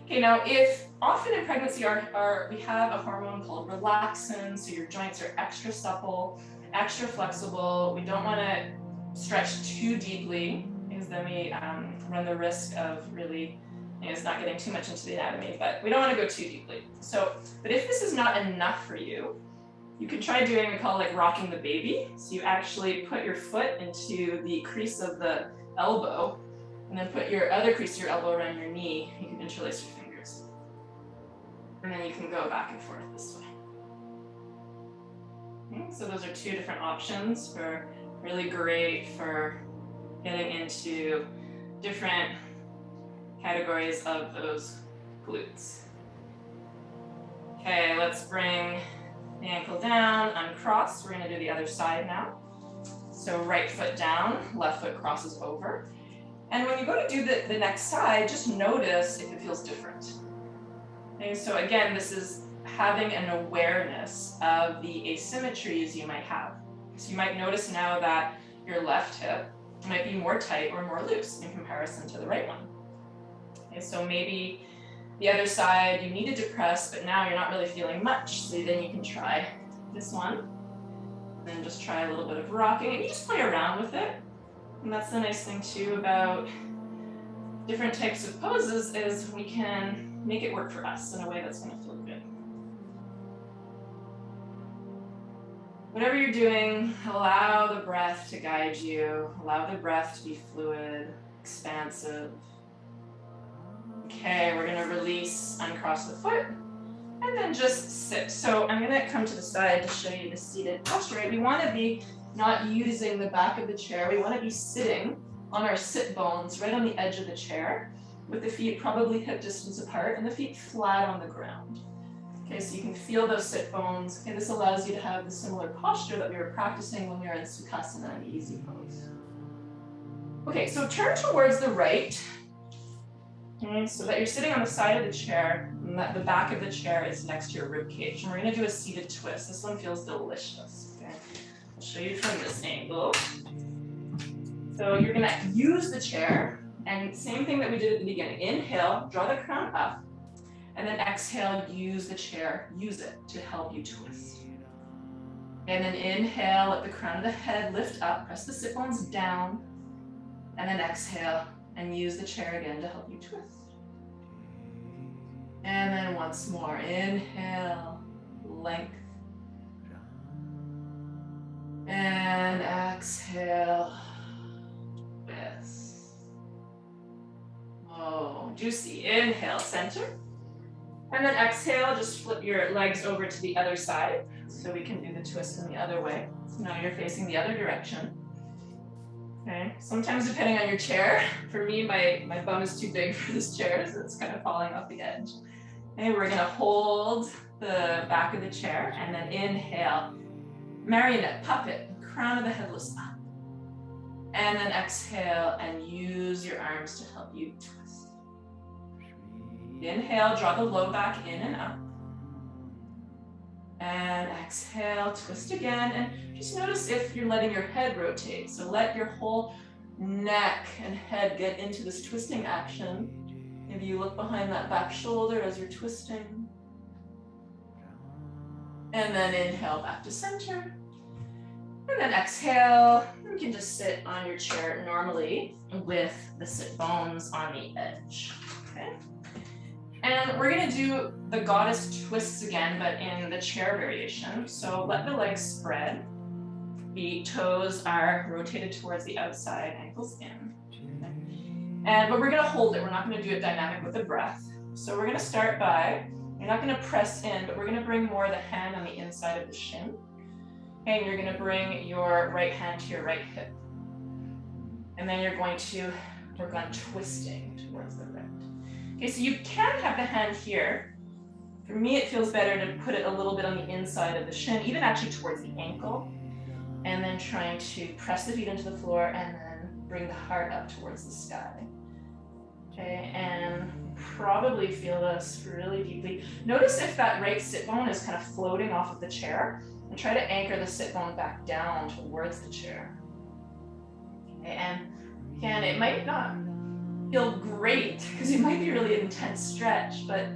Okay, now if often in pregnancy we have a hormone called relaxin, so your joints are extra supple, extra flexible. We don't want to stretch too deeply because then we run the risk of really, it's not getting too much into the anatomy, but we don't want to go too deeply. So, but if this is not enough for you, you can try doing what we call like rocking the baby. So you actually put your foot into the crease of the elbow and then put your other crease of your elbow around your knee. You can interlace your fingers. And then you can go back and forth this way. Okay, so those are 2 different options for really great for getting into different categories of those glutes. Okay, let's bring the ankle down, uncross. We're going to do the other side now. So right foot down, left foot crosses over. And when you go to do the next side, just notice if it feels different. Okay, so again, this is having an awareness of the asymmetries you might have. So you might notice now that your left hip might be more tight or more loose in comparison to the right one. Okay, so maybe the other side you needed to press, but now you're not really feeling much. So then you can try this one. And then just try a little bit of rocking, and you just play around with it. And that's the nice thing too about different types of poses is we can make it work for us in a way that's going to feel good. Whatever you're doing, allow the breath to guide you. Allow the breath to be fluid, expansive. Okay, we're going to release, uncross the foot. and then just sit. So I'm gonna come to the side to show you the seated posture, right? We wanna be not using the back of the chair. We wanna be sitting on our sit bones right on the edge of the chair with the feet probably hip distance apart and the feet flat on the ground. Okay, so you can feel those sit bones. Okay, this allows you to have the similar posture that we were practicing when we were in Sukhasana and easy pose. Okay, so turn towards the right. Okay, so that you're sitting on the side of the chair and that the back of the chair is next to your rib cage. And we're gonna do a seated twist. This one feels delicious. Okay, I'll show you from this angle. So you're gonna use the chair and same thing that we did at the beginning. Inhale, draw the crown up, and then exhale, use the chair, use it to help you twist. And then inhale, let the crown of the head lift up, press the sit bones down, and then exhale and use the chair again to help you twist. And then once more, inhale, length. And exhale, twist. Oh, juicy. Inhale, center. And then exhale, just flip your legs over to the other side so we can do the twist in the other way. So now you're facing the other direction. Okay, sometimes depending on your chair, for me, my bum is too big for this chair, so it's kind of falling off the edge. Okay, we're gonna hold the back of the chair and then inhale, marionette, puppet, crown of the head lifts up. And then exhale and use your arms to help you twist. Inhale, draw the low back in and up. And exhale, twist again. And just notice if you're letting your head rotate. So let your whole neck and head get into this twisting action. Maybe you look behind that back shoulder as you're twisting. And then inhale back to center. And then exhale. You can just sit on your chair normally with the sit bones on the edge. Okay. And we're gonna do the goddess twists again, but in the chair variation. So let the legs spread. The toes are rotated towards the outside, ankles in. Okay. But we're gonna hold it. We're not gonna do it dynamic with the breath. So we're gonna start by, you're not gonna press in, but we're gonna bring more of the hand on the inside of the shin. Okay, and you're gonna bring your right hand to your right hip. And then you're going to work on twisting towards the right. Okay, so you can have the hand here. For me, it feels better to put it a little bit on the inside of the shin, even actually towards the ankle. And then trying to press the feet into the floor and then bring the heart up towards the sky. Okay, and probably feel this really deeply. Notice if that right sit bone is kind of floating off of the chair, and try to anchor the sit bone back down towards the chair. Okay, and again, it might not feel great because it might be really an intense stretch, but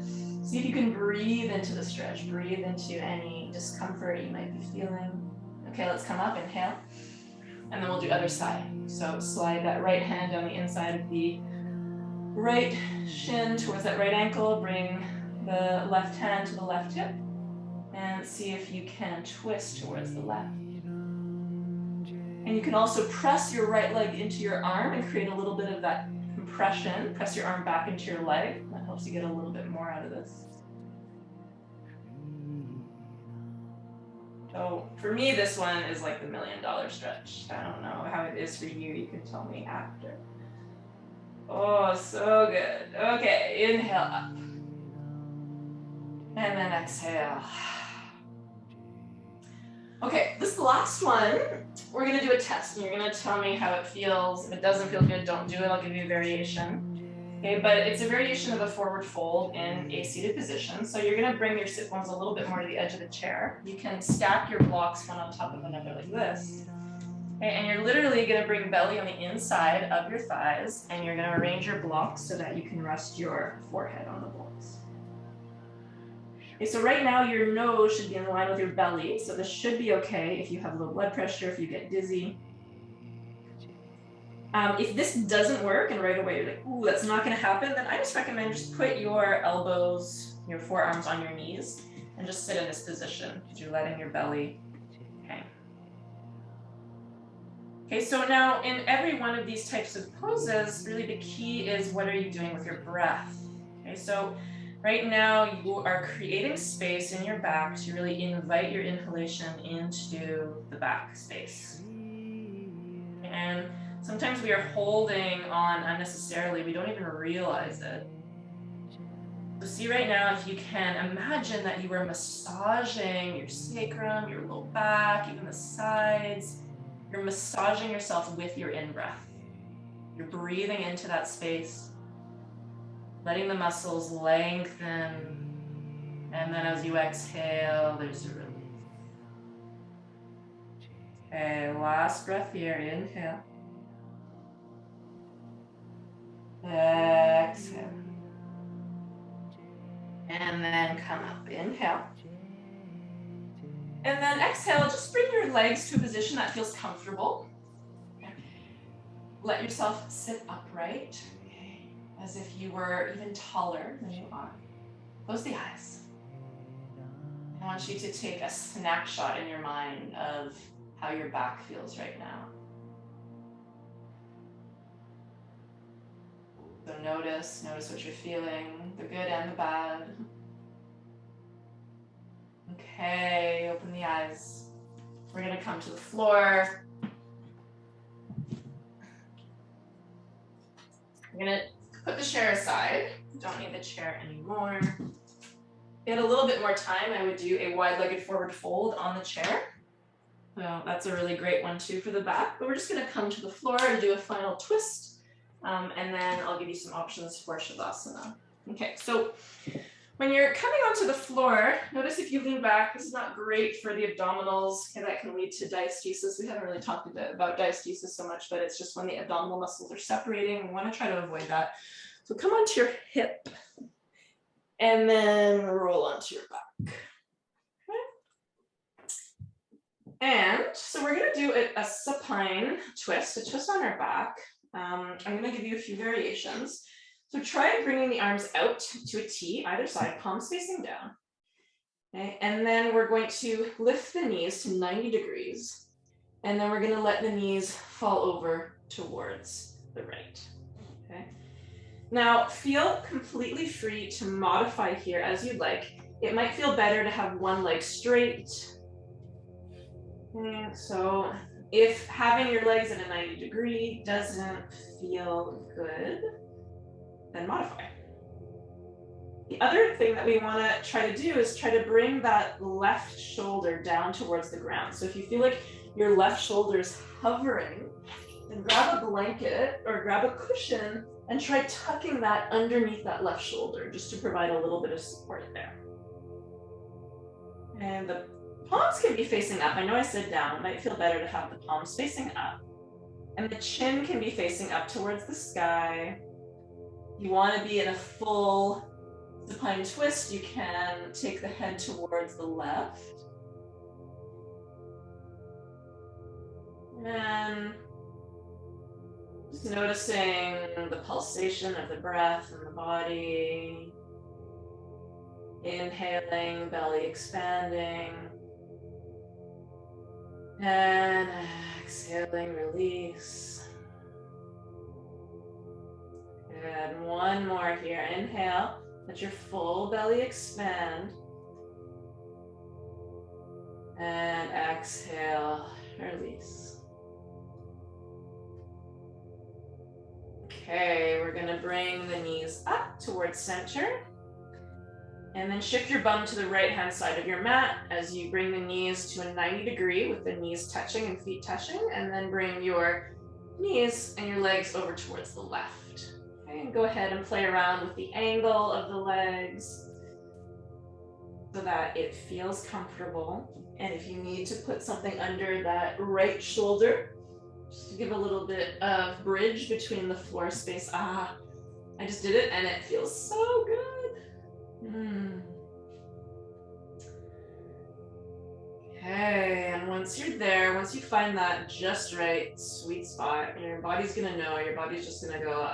see if you can breathe into the stretch, breathe into any discomfort you might be feeling. Okay, let's come up, inhale, and then we'll do other side. So slide that right hand on the inside of the right shin towards that right ankle, bring the left hand to the left hip, and see if you can twist towards the left. And you can also press your right leg into your arm and create a little bit of that compression. Press your arm back into your leg. That helps you get a little bit more out of this. So for me, this one is like the $1 million stretch. I don't know how it is for you. You can tell me after. Oh, so good. Okay, inhale up. And then exhale. Okay, this last one, we're gonna do a test and you're gonna tell me how it feels. If it doesn't feel good, don't do it. I'll give you a variation. Okay, but it's a variation of a forward fold in a seated position. So you're gonna bring your sit bones a little bit more to the edge of the chair. You can stack your blocks one on top of another like this. Okay, and you're literally gonna bring belly on the inside of your thighs and you're gonna arrange your blocks so that you can rest your forehead on the blocks. Okay, so right now your nose should be in line with your belly, so this should be okay if you have low blood pressure, if you get dizzy. If this doesn't work and right away you're like, ooh, that's not gonna happen, then I just recommend just put your elbows, your forearms on your knees and just sit in this position because you're letting your belly hang. Okay, so now in every one of these types of poses, really the key is what are you doing with your breath? Okay, so Right now, you are creating space in your back to really invite your inhalation into the back space. And sometimes we are holding on unnecessarily. We don't even realize it. So see right now, if you can imagine that you are massaging your sacrum, your low back, even the sides. You're massaging yourself with your in-breath. You're breathing into that space, letting the muscles lengthen. And then as you exhale, there's a release. Okay, last breath here, inhale. Exhale. And then come up, inhale. And then exhale, just bring your legs to a position that feels comfortable. Let yourself sit upright, as if you were even taller than you are. Close the eyes. I want you to take a snapshot in your mind of how your back feels right now. So notice what you're feeling, the good and the bad. Okay, open the eyes. We're gonna come to the floor. I'm gonna put the chair aside. Don't need the chair anymore. If you had a little bit more time, I would do a wide-legged forward fold on the chair. So that's a really great one too for the back, but we're just gonna come to the floor and do a final twist. And then I'll give you some options for Shavasana. Okay, so when you're coming onto the floor, notice if you lean back, this is not great for the abdominals. Okay, that can lead to diastasis. We haven't really talked about diastasis so much, but it's just when the abdominal muscles are separating. We want to try to avoid that. So come onto your hip and then roll onto your back. Okay. And so we're going to do a supine twist, a twist on our back. I'm going to give you a few variations. So try bringing the arms out to a T, either side, palms facing down. Okay, and then we're going to lift the knees to 90 degrees. And then we're going to let the knees fall over towards the right. Okay. Now feel completely free to modify here as you'd like. It might feel better to have one leg straight. Okay, so if having your legs at a 90 degree doesn't feel good, then modify. The other thing that we want to try to do is try to bring that left shoulder down towards the ground. So if you feel like your left shoulder is hovering, then grab a blanket or grab a cushion and try tucking that underneath that left shoulder just to provide a little bit of support there. And the palms can be facing up. I know I said down, it might feel better to have the palms facing up. And the chin can be facing up towards the sky. You want to be in a full supine twist, you can take the head towards the left. And just noticing the pulsation of the breath in the body. Inhaling, belly expanding. And exhaling, release. Good, one more here. Inhale, let your full belly expand. And exhale, release. Okay, we're gonna bring the knees up towards center. And then shift your bum to the right-hand side of your mat as you bring the knees to a 90 degree with the knees touching and feet touching, and then bring your knees and your legs over towards the left. Okay, and go ahead and play around with the angle of the legs so that it feels comfortable. And if you need to put something under that right shoulder, just to give a little bit of bridge between the floor space. I just did it and it feels so good. Okay, and once you're there, once you find that just right sweet spot, your body's gonna know, your body's just gonna go,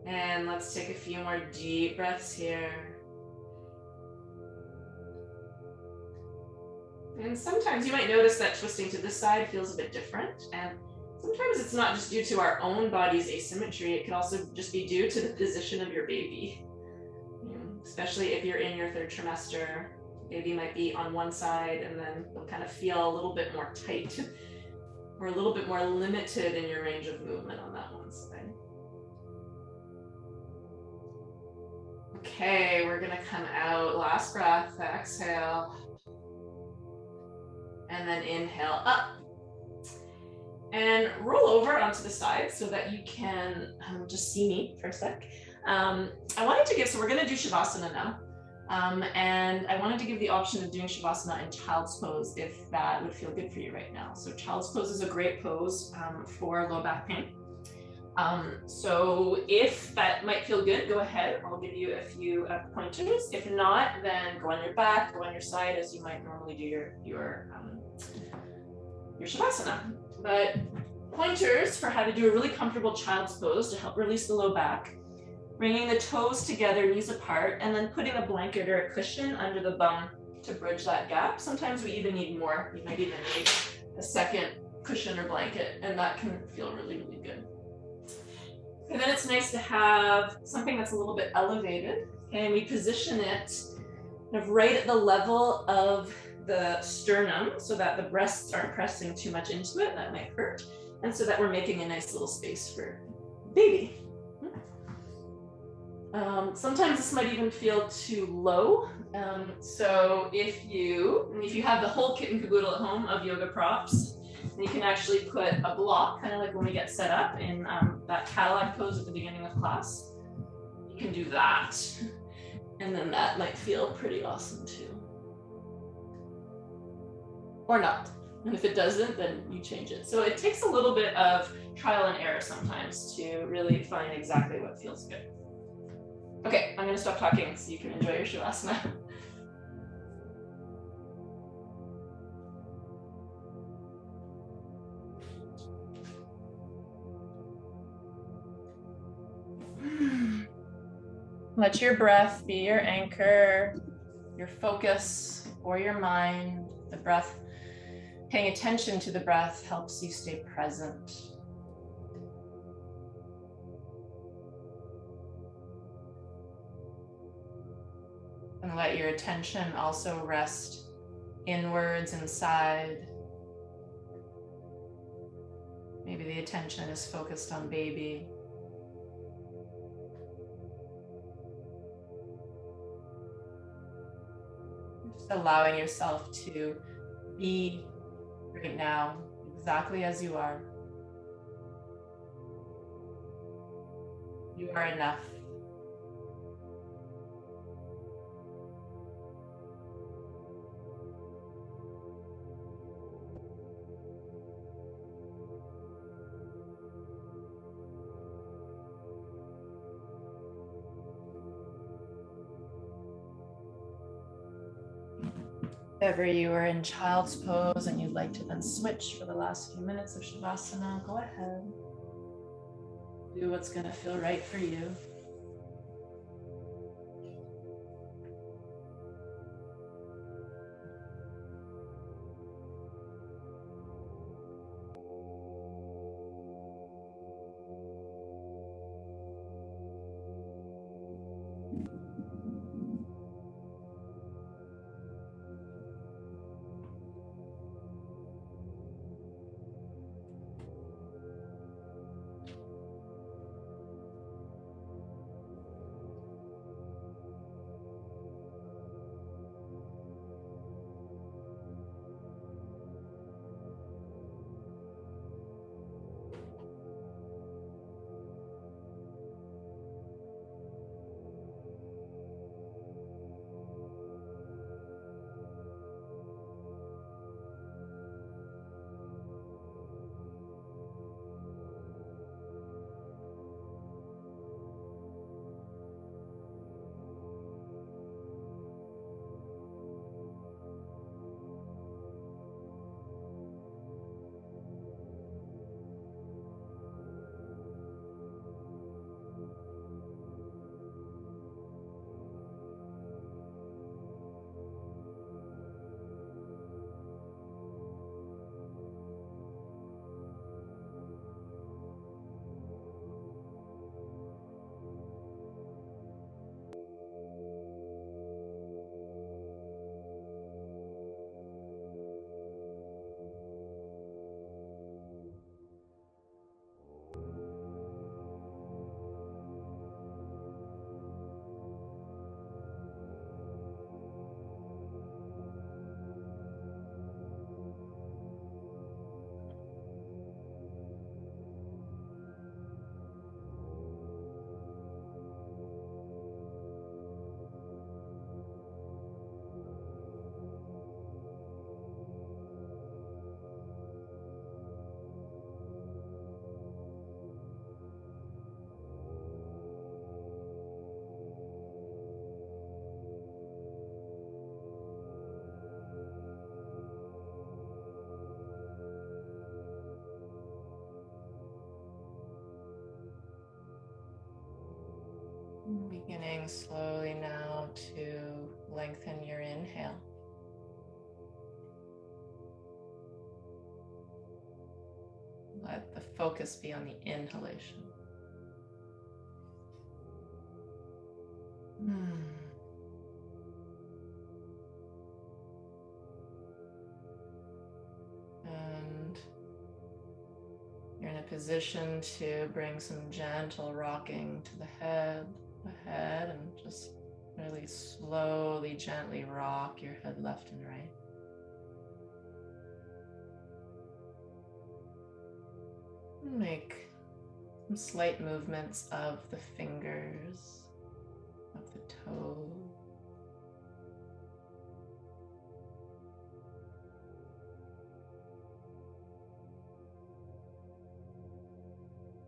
And let's take a few more deep breaths here. And sometimes you might notice that twisting to this side feels a bit different, and Sometimes it's not just due to our own body's asymmetry, it can also just be due to the position of your baby. Especially if you're in your third trimester, baby might be on one side and then you'll kind of feel a little bit more tight or a little bit more limited in your range of movement on that one side. Okay, we're gonna come out, last breath, exhale, and then inhale up. And roll over onto the side so that you can just see me for a sec. I wanted to give, so we're gonna do Shavasana now. And I wanted to give the option of doing Shavasana in child's pose if that would feel good for you right now. So child's pose is a great pose for low back pain. So if that might feel good, go ahead. I'll give you a few pointers. If not, then go on your back, go on your side as you might normally do your Shavasana. But pointers for how to do a really comfortable child's pose to help release the low back. Bringing the toes together, knees apart, and then putting a blanket or a cushion under the bum to bridge that gap. Sometimes we even need more. You might even need a second cushion or blanket, and that can feel really, really good. And then it's nice to have something that's a little bit elevated, and we position it kind of right at the level of the sternum so that the breasts aren't pressing too much into it. That might hurt. And so that we're making a nice little space for baby. Sometimes this might even feel too low. So if you have the whole kit and caboodle at home of yoga props, you can actually put a block, kind of like when we get set up in that Cadillac pose at the beginning of class. You can do that. And then that might feel pretty awesome too. Or not. And if it doesn't, then you change it. So it takes a little bit of trial and error sometimes to really find exactly what feels good. Okay, I'm gonna stop talking so you can enjoy your Shavasana. Let your breath be your anchor, your focus for your mind. The breath, paying attention to the breath helps you stay present. And let your attention also rest inwards, inside. Maybe the attention is focused on baby. Just allowing yourself to be right now, exactly as you are. You are enough. If ever you are in child's pose and you'd like to then switch for the last few minutes of Shavasana, go ahead. Do what's going to feel right for you. Beginning slowly now to lengthen your inhale. Let the focus be on the inhalation. And you're in a position to bring some gentle rocking to the head, and just really slowly, gently rock your head left and right. Make some slight movements of the fingers, of the toes.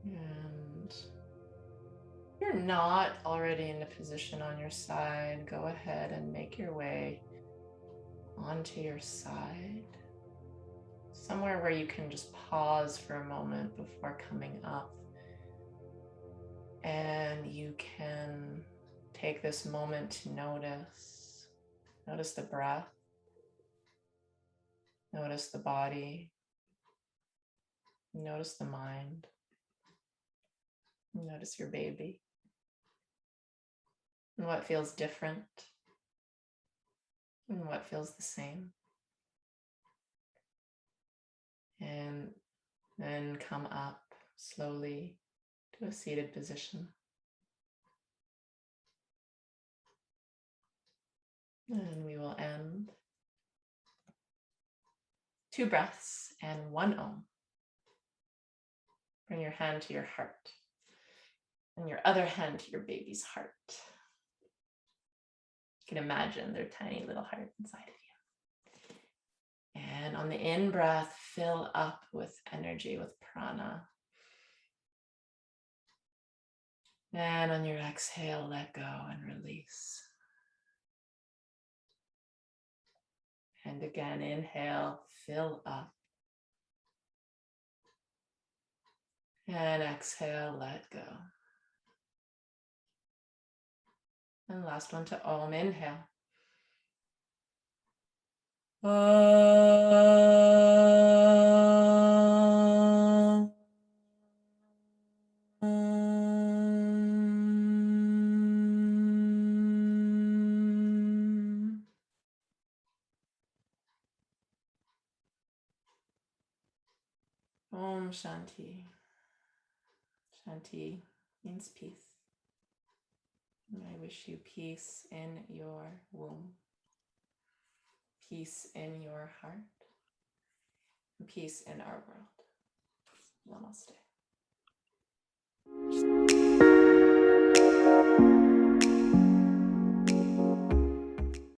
And if you're not already in a position on your side, go ahead and make your way onto your side. Somewhere where you can just pause for a moment before coming up. And you can take this moment to notice the breath, notice the body, notice the mind, notice your baby, and what feels different, and what feels the same. And then come up slowly to a seated position. And we will end 2 breaths and 1 Om. Bring your hand to your heart and your other hand to your baby's heart. You can imagine their tiny little heart inside of you. And on the in-breath, fill up with energy, with prana. And on your exhale, let go and release. And again, inhale, fill up. And exhale, let go. And last one to Om, inhale. Om Shanti. Shanti means peace. And I wish you peace in your womb, peace in your heart, and peace in our world. Namaste.